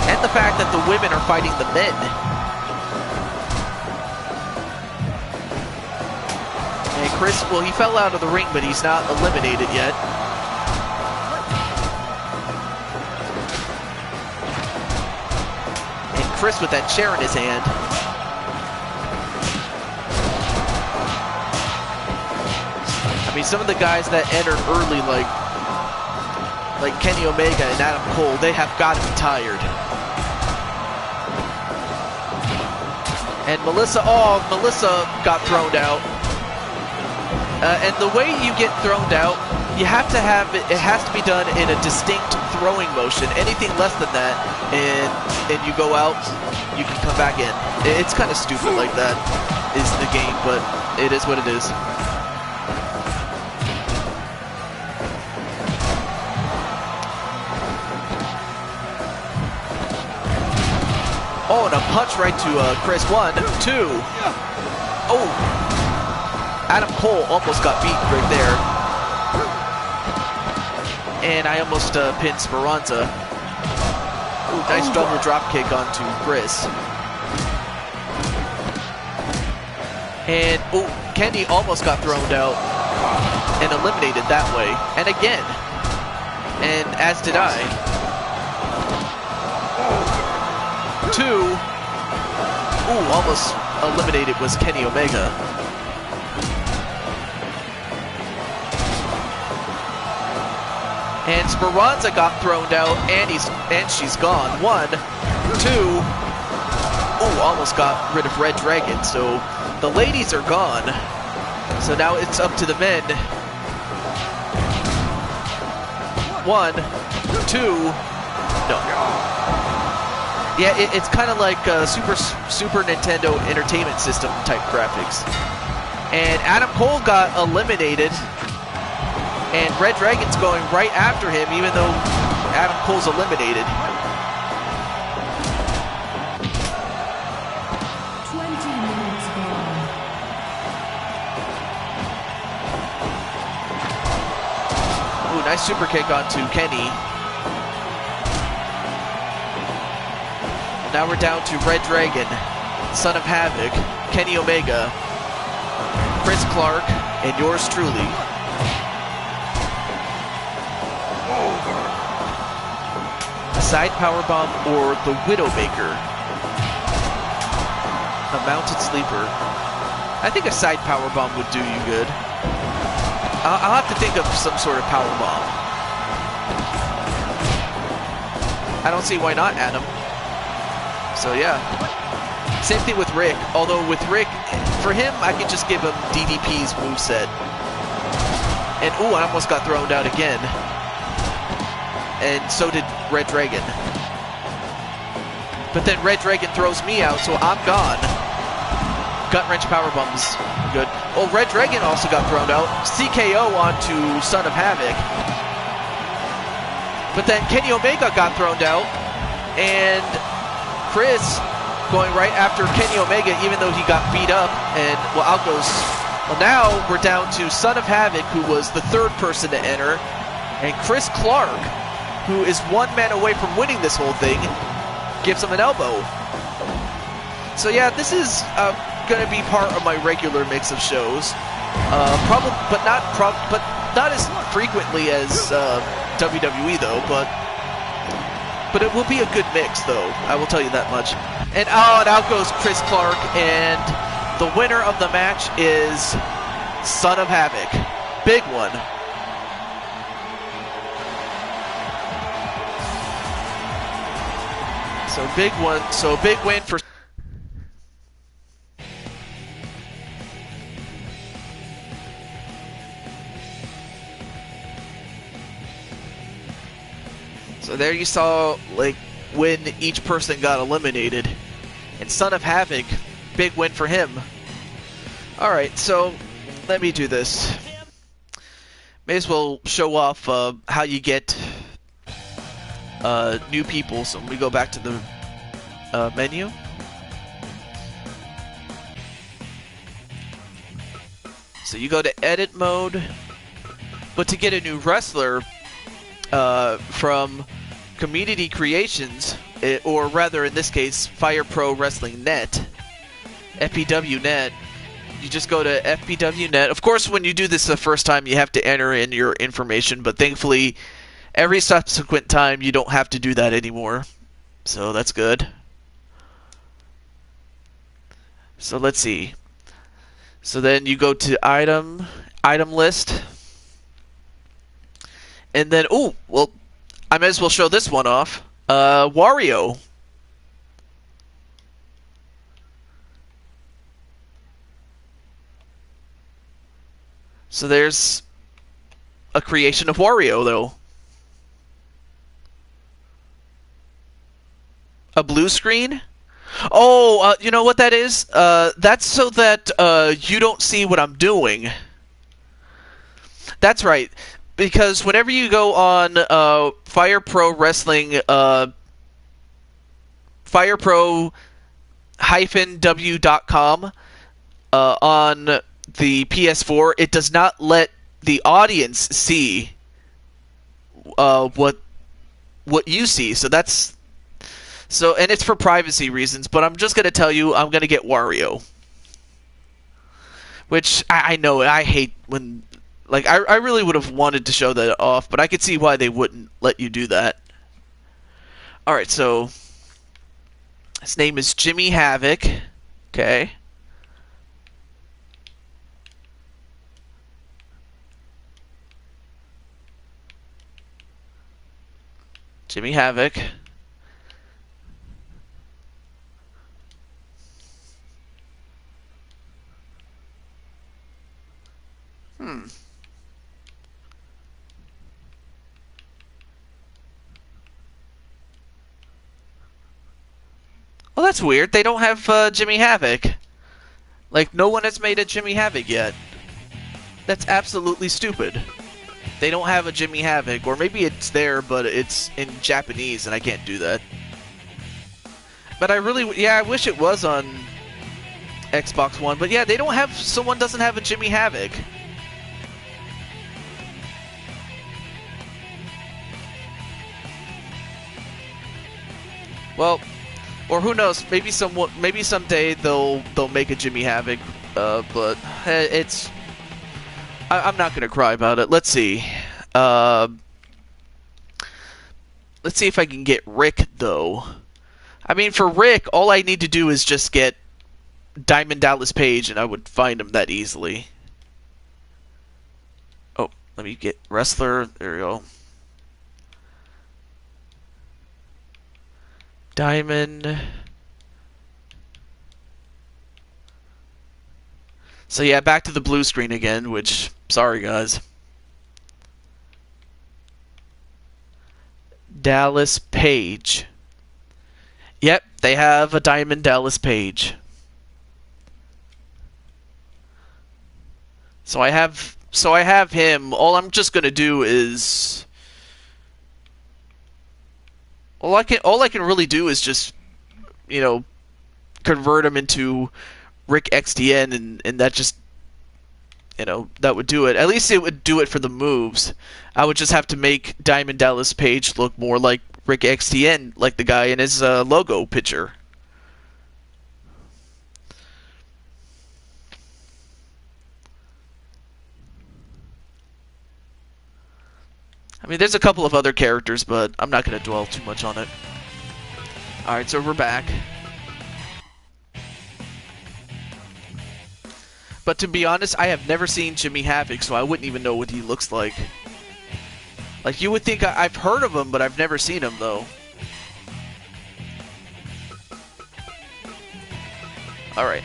And the fact that the women are fighting the men. And Chris, well, he fell out of the ring, but he's not eliminated yet. And Chris with that chair in his hand. I mean, some of the guys that entered early, like Kenny Omega and Adam Cole, they have got to be tired. And Melissa got thrown out. And the way you get thrown out, you have to have it has to be done in a distinct throwing motion. Anything less than that, and you go out, you can come back in. It's kind of stupid like that is the game, but it is what it is. Oh, and a punch right to Chris. 1, 2. Oh, Adam Cole almost got beat right there. And I almost pinned Speranza. Ooh, nice double drop kick onto Chris. And oh, Kenny almost got thrown out and eliminated that way. And again. And as did I. 2. Ooh, almost eliminated was Kenny Omega. And Speranza got thrown out, and she's gone. 1, 2. Ooh, almost got rid of Red Dragon. So the ladies are gone. So now it's up to the men. 1, 2. No. Yeah, it's kind of like Super Nintendo Entertainment System type graphics. And Adam Cole got eliminated, and Red Dragon's going right after him, even though Adam Cole's eliminated. 20 minutes gone. Ooh, nice super kick onto Kenny. Now we're down to Red Dragon, Son of Havoc, Kenny Omega, Chris Clark, and yours truly. A side powerbomb or the Widowmaker. A mounted sleeper. I think a side powerbomb would do you good. I'll have to think of some sort of powerbomb. I don't see why not, Adam. So yeah, same thing with Rick, although with Rick, for him, I can just give him DDP's moveset. And ooh, I almost got thrown out again. And so did Red Dragon. But then Red Dragon throws me out, so I'm gone. Gut wrench powerbombs, good. Oh, Red Dragon also got thrown out. CKO onto Son of Havoc. But then Kenny Omega got thrown out, and Chris going right after Kenny Omega, even though he got beat up, and well, out goes. Well, now we're down to Son of Havoc, who was the third person to enter, and Chris Clark, who is 1 man away from winning this whole thing, gives him an elbow. So yeah, this is going to be part of my regular mix of shows, probably, but not as frequently as WWE though, But it will be a good mix, though. I will tell you that much. And out goes Chris Clark, and the winner of the match is Son of Havoc. Big one. So big one. So big win for. So there you saw, like, when each person got eliminated. And Son of Havoc, big win for him. Alright, so let me do this. May as well show off how you get new people. So when we go back to the menu, so you go to edit mode, but to get a new wrestler from Community Creations, or rather in this case Fire Pro Wrestling Net, FPW Net, you just go to FPW Net. Of course, when you do this the first time, you have to enter in your information, but thankfully every subsequent time you don't have to do that anymore, so that's good. So let's see. So then you go to item list, and then oh well, I might as well show this one off. Wario. So there's a creation of Wario, though. A blue screen? Oh, you know what that is? That's so that you don't see what I'm doing. That's right. Because whenever you go on Fire Pro Wrestling, firepro-w.com on the PS4, it does not let the audience see what you see. So that's and it's for privacy reasons. But I'm just gonna tell you, I'm gonna get Wario, which I know I hate when. Like, I really would have wanted to show that off, but I could see why they wouldn't let you do that. Alright, so his name is Jimmy Havoc. Okay. Jimmy Havoc. Well, that's weird. They don't have Jimmy Havoc. Like, no one has made a Jimmy Havoc yet. That's absolutely stupid. They don't have a Jimmy Havoc, or maybe it's there, but it's in Japanese, and I can't do that. But I wish it was on Xbox One. But yeah, they don't have. Someone doesn't have a Jimmy Havoc. Well, or who knows? Maybe someday they'll make a Jimmy Havoc. But it's. I'm not gonna cry about it. Let's see. Let's see if I can get Rick, though. I mean, for Rick, all I need to do is just get Diamond Dallas Page, and I would find him that easily. Oh, let me get Wrestler. There we go. Diamond. So yeah, back to the blue screen again, which, sorry guys. Dallas Page. Yep, they have a Diamond Dallas Page. So I have him. All I'm just gonna do is all I can really do is just, you know, convert him into Rick XDN, and that just, you know, that would do it. At least it would do it for the moves. I would just have to make Diamond Dallas Page look more like Rick XDN, like the guy in his logo picture. I mean, there's a couple of other characters, but I'm not going to dwell too much on it. Alright, so we're back. But to be honest, I have never seen Jimmy Havoc, so I wouldn't even know what he looks like. Like, you would think I've heard of him, but I've never seen him, though. Alright.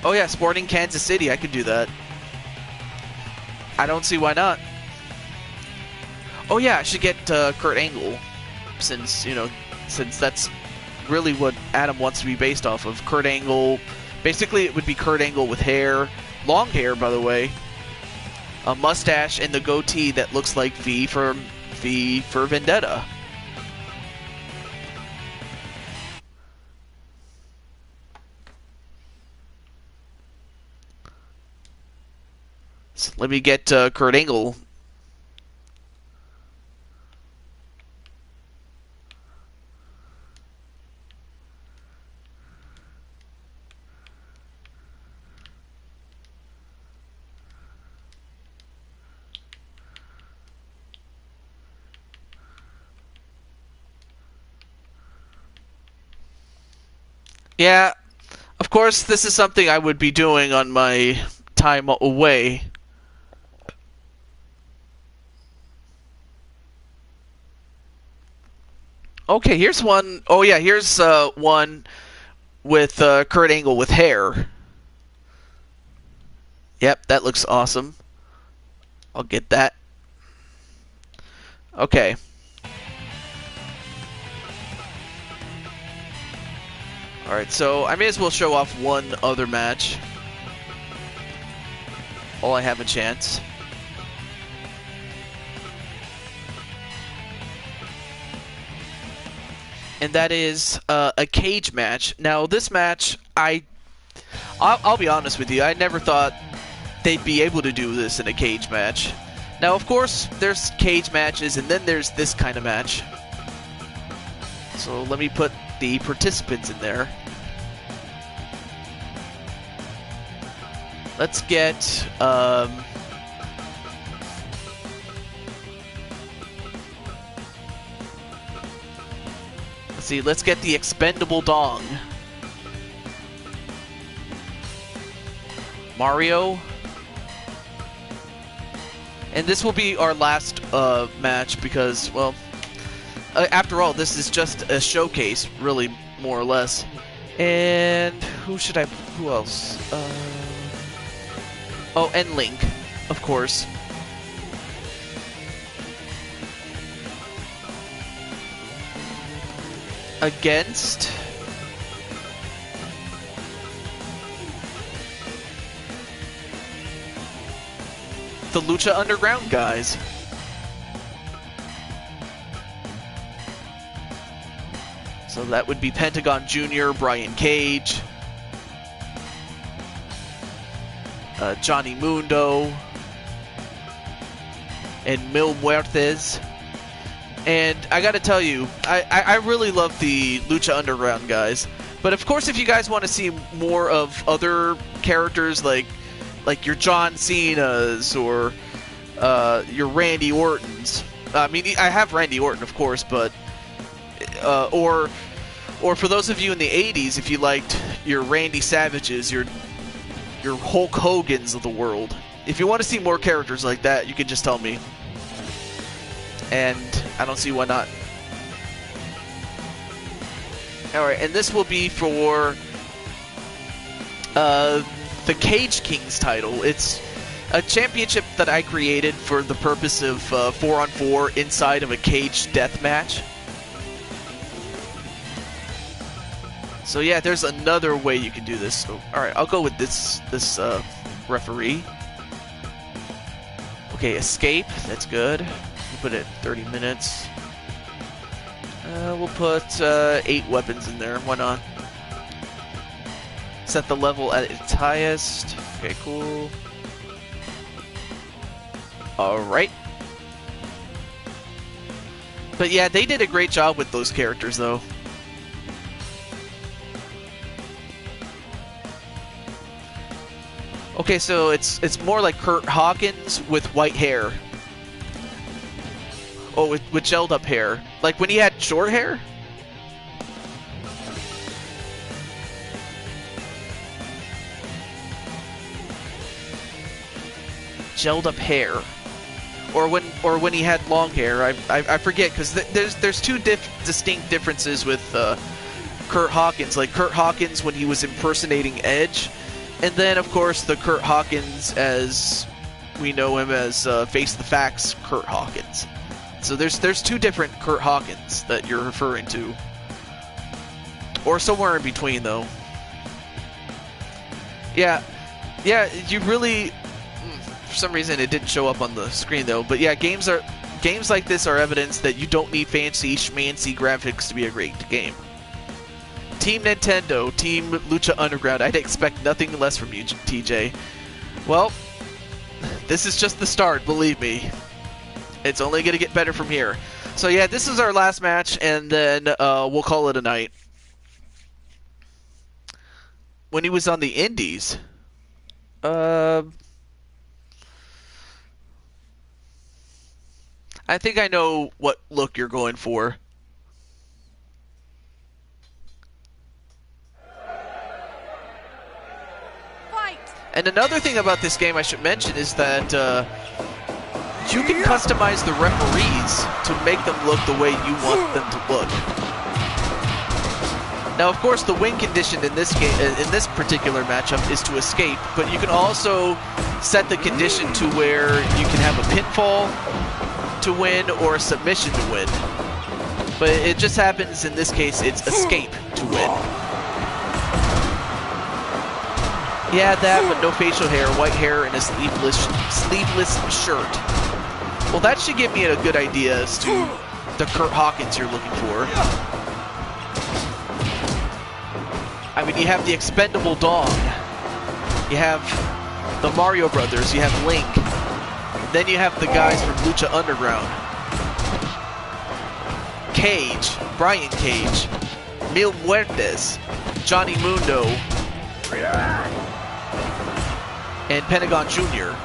Oh yeah, Sporting Kansas City, I could do that. I don't see why not. Oh yeah, I should get Kurt Angle, since that's really what Adam wants to be based off of. Kurt Angle, basically it would be Kurt Angle with hair, long hair by the way, a mustache, and the goatee that looks like V for Vendetta. So let me get Kurt Angle. Yeah, of course, this is something I would be doing on my time away. Okay, here's one. Oh yeah, here's one with Kurt Angle with hair. Yep, that looks awesome. I'll get that. Okay. Alright, so I may as well show off one other match while I have a chance. And that is a cage match. Now, this match, I'll be honest with you, I never thought they'd be able to do this in a cage match. Now, of course, there's cage matches, and then there's this kind of match. So let me put the participants in there. Let's get let's see, let's get the Expendable Dong. Mario. And this will be our last match because, well, after all, this is just a showcase, really, more or less. And who else? Oh, and Link, of course. Against the Lucha Underground guys. So that would be Pentagon Jr., Brian Cage, Johnny Mundo, and Mil Muertes. And I gotta tell you, I really love the Lucha Underground guys. But of course, if you guys want to see more of other characters like your John Cena's or your Randy Orton's. I mean, I have Randy Orton, of course, but or for those of you in the '80s, if you liked your Randy Savages, your Hulk Hogan's of the world. If you want to see more characters like that, you can just tell me. And I don't see why not. Alright, and this will be for the Cage Kings title. It's a championship that I created for the purpose of 4-on-4 inside of a cage death match. So yeah, there's another way you can do this. So, alright, I'll go with this referee. Okay, escape. That's good. We'll put it 30 minutes. We'll put 8 weapons in there. Why not? Set the level at its highest. Okay, cool. Alright. But yeah, they did a great job with those characters, though. Okay, so it's more like Kurt Hawkins with white hair. Oh, with gelled up hair. Like when he had short hair? Gelled up hair. Or when he had long hair. I forget, because there's two distinct differences with Kurt Hawkins. Like Kurt Hawkins when he was impersonating Edge. And then, of course, the Kurt Hawkins as we know him as Face the Facts Kurt Hawkins. So there's two different Kurt Hawkins that you're referring to. Or somewhere in between, though. Yeah, you really... For some reason, it didn't show up on the screen, though. But yeah, games like this are evidence that you don't need fancy, schmancy graphics to be a great game. Team Nintendo, Team Lucha Underground, I'd expect nothing less from you, TJ. Well, this is just the start, believe me. It's only going to get better from here. So yeah, this is our last match, and then we'll call it a night. When he was on the Indies, I think I know what look you're going for. Fight. And another thing about this game I should mention is that you can customize the referees to make them look the way you want them to look. Now, of course, the win condition in this game, in this particular matchup, is to escape. But you can also set the condition to where you can have a pinfall to win or a submission to win. But it just happens in this case, it's escape to win. Yeah, that, but no facial hair, white hair, and a sleeveless shirt. Well, that should give me a good idea as to the Kurt Hawkins you're looking for. I mean, you have the Expendable Dog. You have the Mario Brothers. You have Link. Then you have the guys from Lucha Underground. Cage, Brian Cage, Mil Muertes, Johnny Mundo, and Pentagon Jr.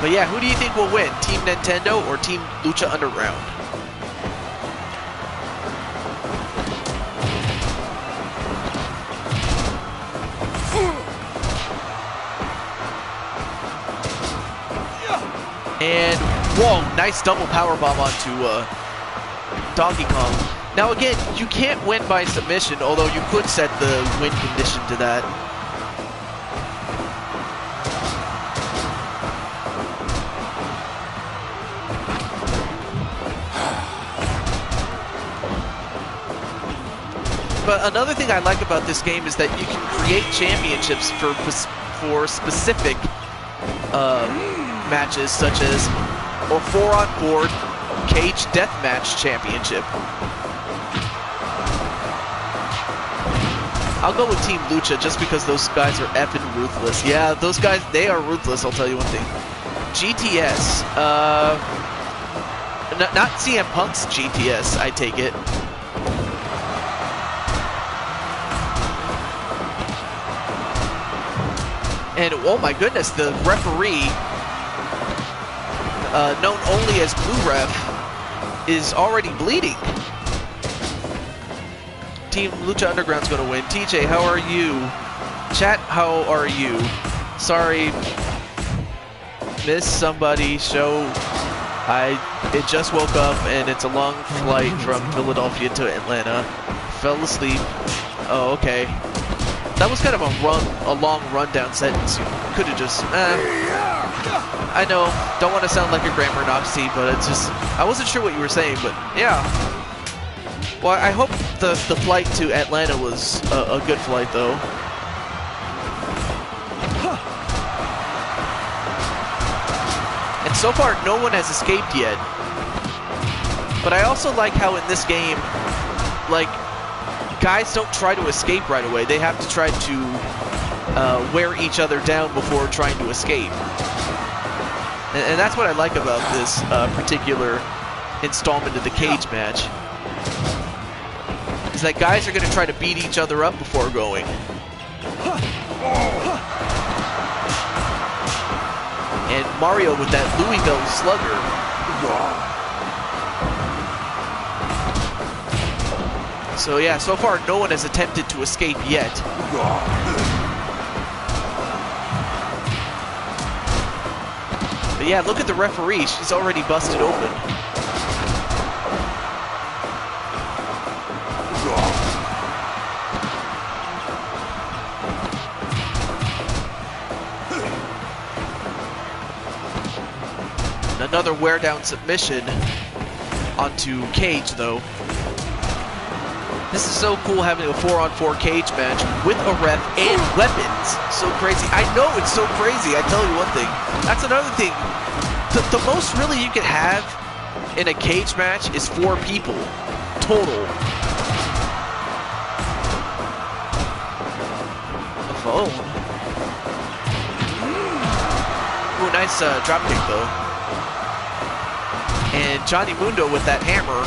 But yeah, who do you think will win? Team Nintendo or Team Lucha Underground? And, whoa, nice double powerbomb onto Donkey Kong. Now again, you can't win by submission, although you could set the win condition to that. But another thing I like about this game is that you can create championships for specific matches, such as a 4-on-4 cage deathmatch championship. I'll go with Team Lucha just because those guys are effing ruthless. Yeah, those guys, they are ruthless, I'll tell you one thing. GTS, not CM Punk's GTS, I take it. And oh my goodness, the referee, known only as Blue Ref, is already bleeding. Team Lucha Underground's gonna win. TJ, how are you? Chat, how are you? Sorry, missed somebody. It just woke up and it's a long flight from Philadelphia to Atlanta. Fell asleep. Oh, okay. That was kind of a long rundown sentence. You could have just, I know, don't want to sound like a grammar Nazi, but it's just, I wasn't sure what you were saying, but yeah. Well, I hope the flight to Atlanta was a good flight, though. And so far, no one has escaped yet. But I also like how in this game, like, guys don't try to escape right away. They have to try to wear each other down before trying to escape. And that's what I like about this particular installment of the cage match. Is that guys are going to try to beat each other up before going. And Mario with that Louisville Slugger. So yeah, so far no one has attempted to escape yet. But yeah, look at the referee. She's already busted open. Another wear down submission onto Cage, though. This is so cool having a 4-on-4 cage match with a ref and weapons. So crazy. I know it's so crazy. I tell you one thing. That's another thing. The most really you can have in a cage match is 4 people total. A phone. Ooh, nice drop kick though. And Johnny Mundo with that hammer.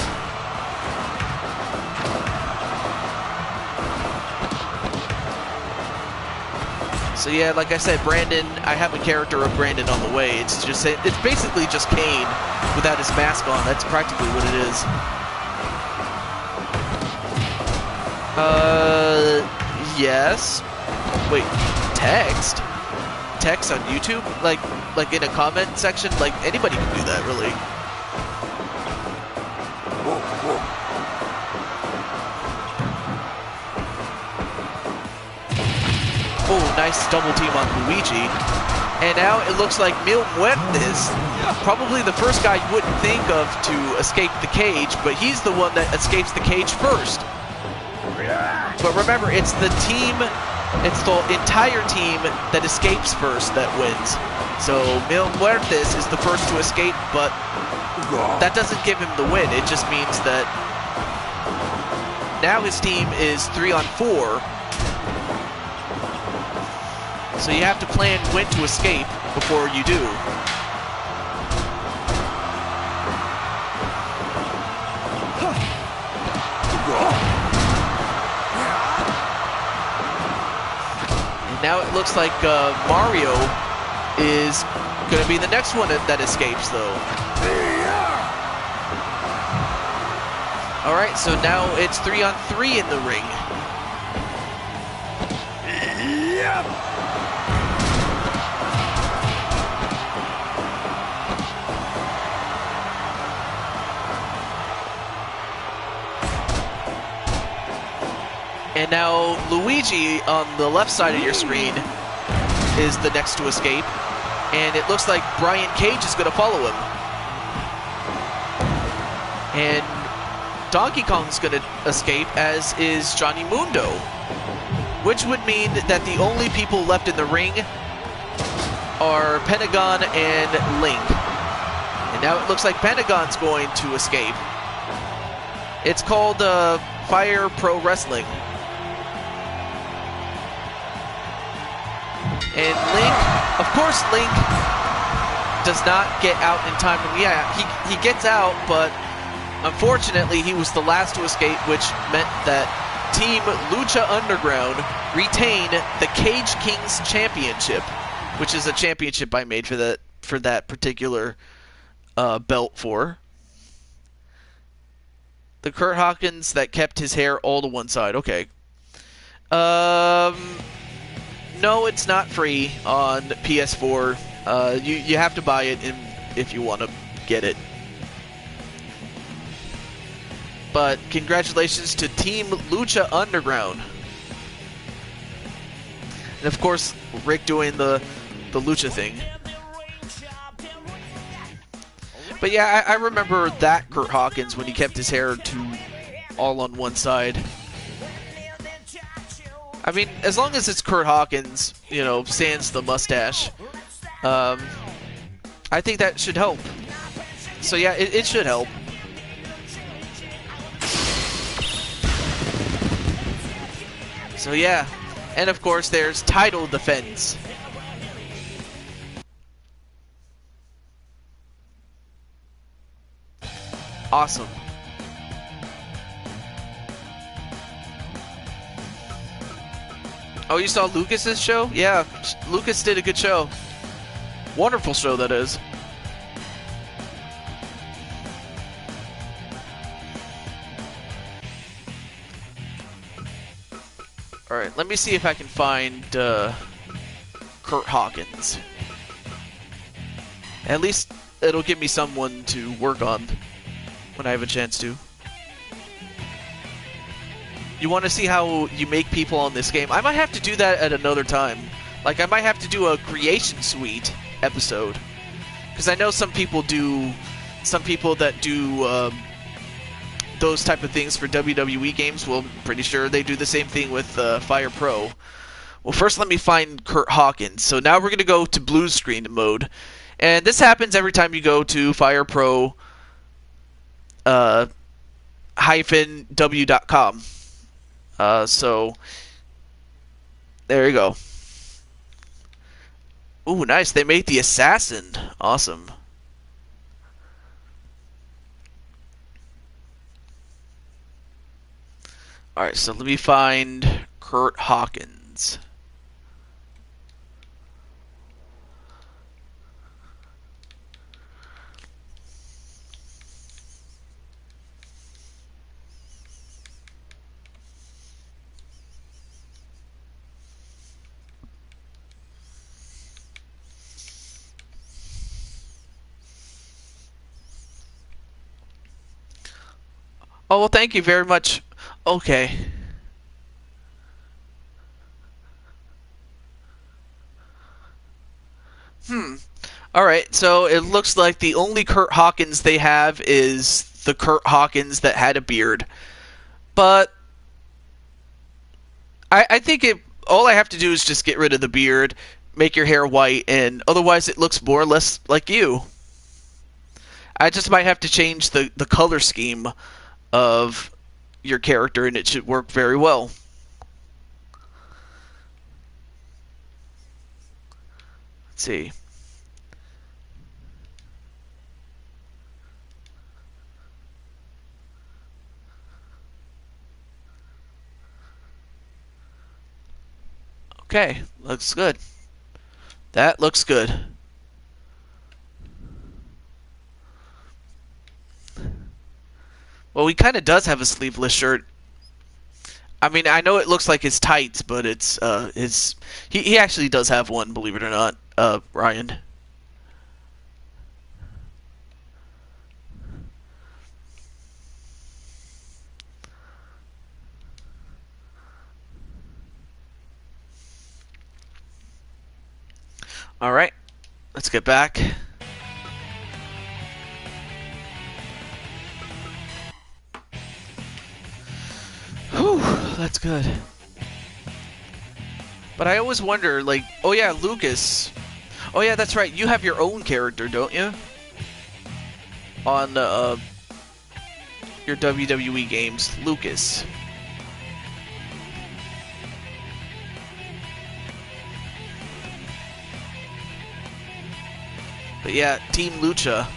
So yeah, like I said, Brandon, I have a character of Brandon on the way. It's basically just Kane without his mask on. That's practically what it is. Yes. Wait, text? Text on YouTube? Like in a comment section? Like anybody can do that, really. Oh, nice double team on Luigi. And now it looks like Mil Muertes, probably the first guy you wouldn't think of to escape the cage, but he's the one that escapes the cage first. But remember, it's the entire team that escapes first that wins. So Mil Muertes is the first to escape, but that doesn't give him the win. It just means that now his team is 3-on-4. So you have to plan when to escape before you do. And now it looks like Mario is going to be the next one that escapes, though. All right, so now it's 3-on-3 in the ring. Yep. And now Luigi on the left side of your screen is the next to escape. And it looks like Brian Cage is going to follow him. And Donkey Kong's going to escape, as is Johnny Mundo. Which would mean that the only people left in the ring are Pentagon and Link. And now it looks like Pentagon's going to escape. It's called Fire Pro Wrestling. And Link, of course Link does not get out in time. And yeah, he gets out, but unfortunately he was the last to escape, which meant that Team Lucha Underground retain the Cage Kings Championship, which is a championship I made for that particular belt for. The Kurt Hawkins that kept his hair all to one side. Okay. No, it's not free on PS4. You have to buy it if you want to get it. But congratulations to Team Lucha Underground. And of course, Rick doing the Lucha thing. But yeah, I remember that Kurt Hawkins when he kept his hair all on one side. I mean, as long as it's Kurt Hawkins, you know, sans the mustache, I think that should help. So yeah, it should help. So yeah, and of course there's title defense. Awesome. Oh, you saw Lucas's show? Yeah, Lucas did a good show. Wonderful show, that is. Alright, let me see if I can find Kurt Hawkins. At least it'll give me someone to work on when I have a chance to. You want to see how you make people on this game? I might have to do that at another time. Like, I might have to do a Creation Suite episode Because I know some people that do those type of things for WWE games. Well, I'm pretty sure they do the same thing with Fire Pro. Well, first let me find Kurt Hawkins. So now we're going to go to blue screen mode. And this happens every time you go to Fire Pro -w.com. So there you go. Ooh, nice. They made the assassin. Awesome. Alright, so let me find Kurt Hawkins. Oh, well, thank you very much. Okay. Alright, so it looks like the only Kurt Hawkins they have is the Kurt Hawkins that had a beard. But I think all I have to do is just get rid of the beard, make your hair white, and otherwise it looks more or less like you. I just might have to change the color scheme of your character, and it should work very well. Let's see. Okay, looks good. That looks good. Well, he kind of does have a sleeveless shirt. I mean, I know it looks like his tights, but it's he actually does have one, believe it or not, Ryan. All right, let's get back. Whew, that's good. But I always wonder, like, oh yeah, Lucas. Oh yeah, that's right. You have your own character, don't you? On your WWE games, Lucas. But yeah, Team Lucha.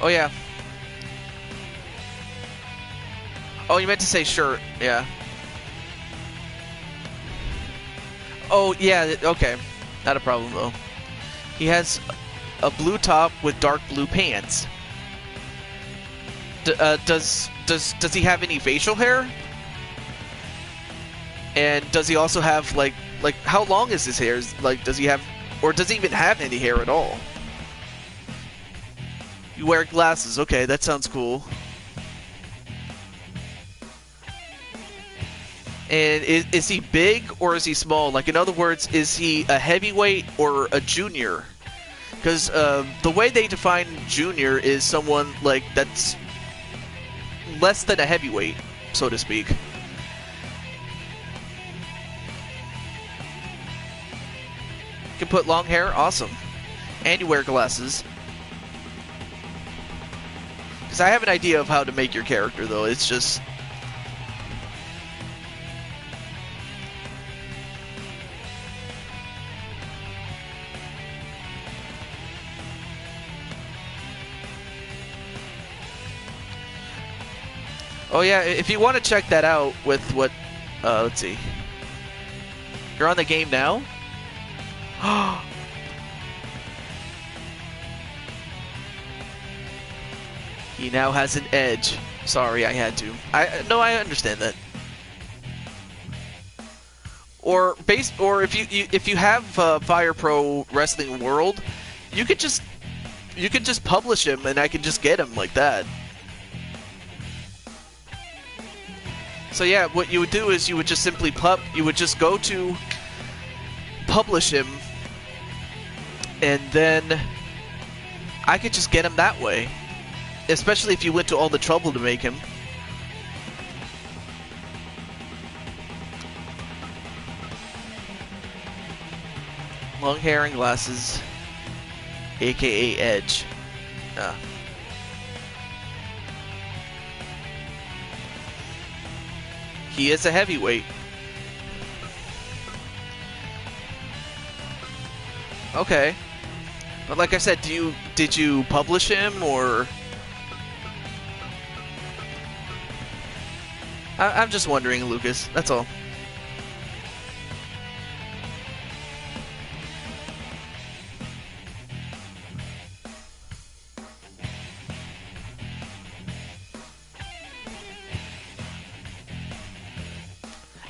Oh yeah. Oh, you meant to say shirt. Yeah. Oh yeah. Okay. Not a problem though. He has a blue top with dark blue pants. Does he have any facial hair? And does he also have like how long is his hair? Like, does he have, or does he even have any hair at all? You wear glasses. Okay, that sounds cool. And is he big or is he small? Like, in other words, is he a heavyweight or a junior? Because the way they define junior is someone like that's less than a heavyweight, so to speak. You can put long hair, awesome. And you wear glasses. Because I have an idea of how to make your character, though. It's just... Oh yeah, if you want to check that out with what... let's see. You're on the game now? He now has an edge. Sorry, I had to. I understand that. Or if you have Fire Pro Wrestling World, you could just publish him and I could just get him like that. So yeah, what you would do is you would just simply you would just go to publish him, and then I could just get him that way. Especially if you went to all the trouble to make him. Long hair and glasses, aka Edge. He is a heavyweight. Okay. But like I said, did you publish him, or... I'm just wondering, Lucas. That's all.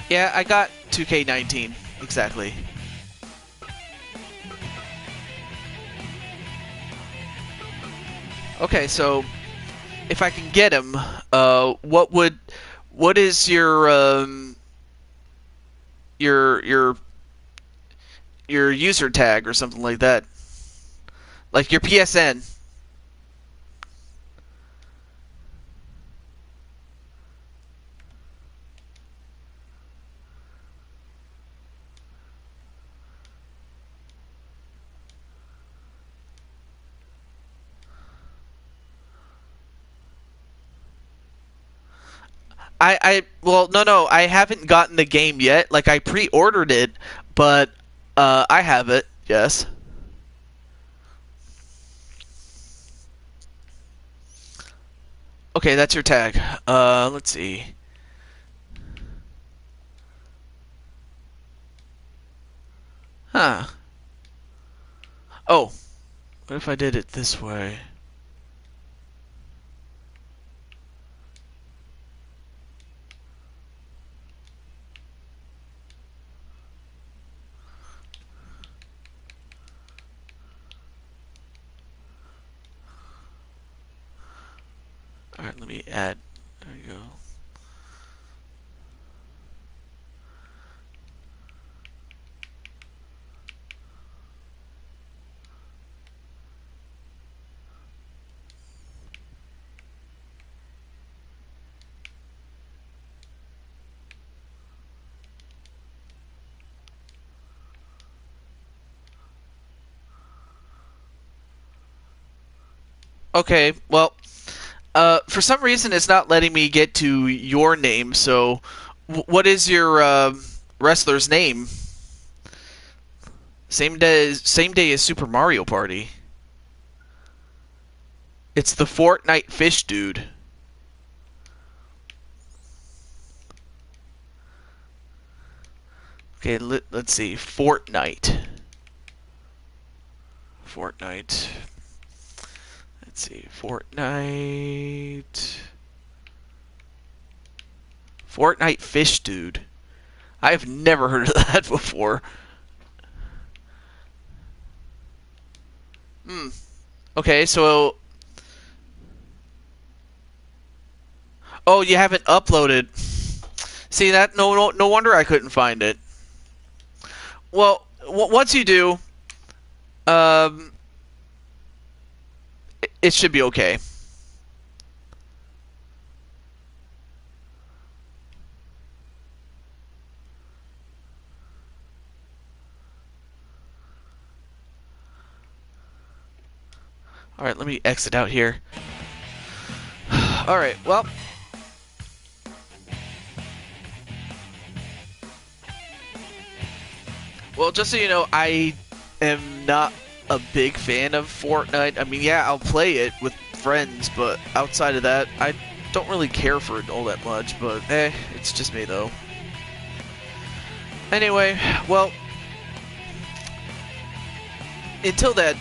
Yeah, I got 2K19, exactly. Okay, so if I can get him, what is your user tag or something like that? Like your PSN. Well, no, I haven't gotten the game yet. Like, I pre-ordered it, but I have it, yes. Okay, that's your tag. Let's see. Huh. Oh. What if I did it this way? Alright, let me add. There you go. Okay, well, for some reason it's not letting me get to your name, so what is your wrestler's name? Same day as Super Mario Party. It's the Fortnite Fish Dude. Okay, let's see. Fortnite. Let's see. Fortnite Fish Dude. I've never heard of that before. Okay, so... Oh, you haven't uploaded. See, that no wonder I couldn't find it. Well, once you do, it should be okay. Alright, let me exit out here. Alright, well... Well, just so you know, I am not a big fan of Fortnite. I mean, yeah, I'll play it with friends, but outside of that, I don't really care for it all that much, but it's just me, though. Anyway, well, until then,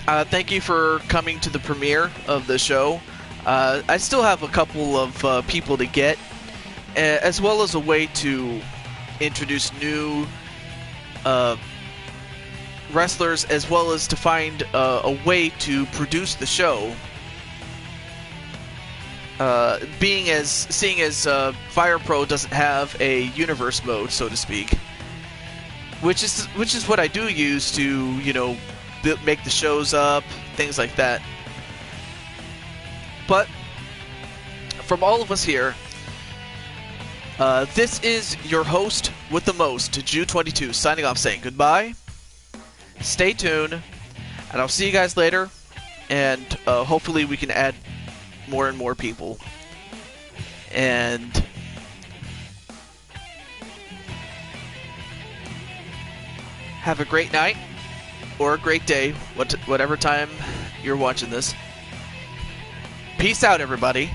thank you for coming to the premiere of the show. I still have a couple of people to get, as well as a way to introduce new wrestlers, as well as to find a way to produce the show. seeing as Fire Pro doesn't have a universe mode, so to speak, which is what I do use to, you know, make the shows up, things like that. But from all of us here, this is your host with the most, Jew22, signing off, saying goodbye. Stay tuned, and I'll see you guys later. And hopefully we can add more and more people. And have a great night or a great day, whatever time you're watching this. Peace out, everybody.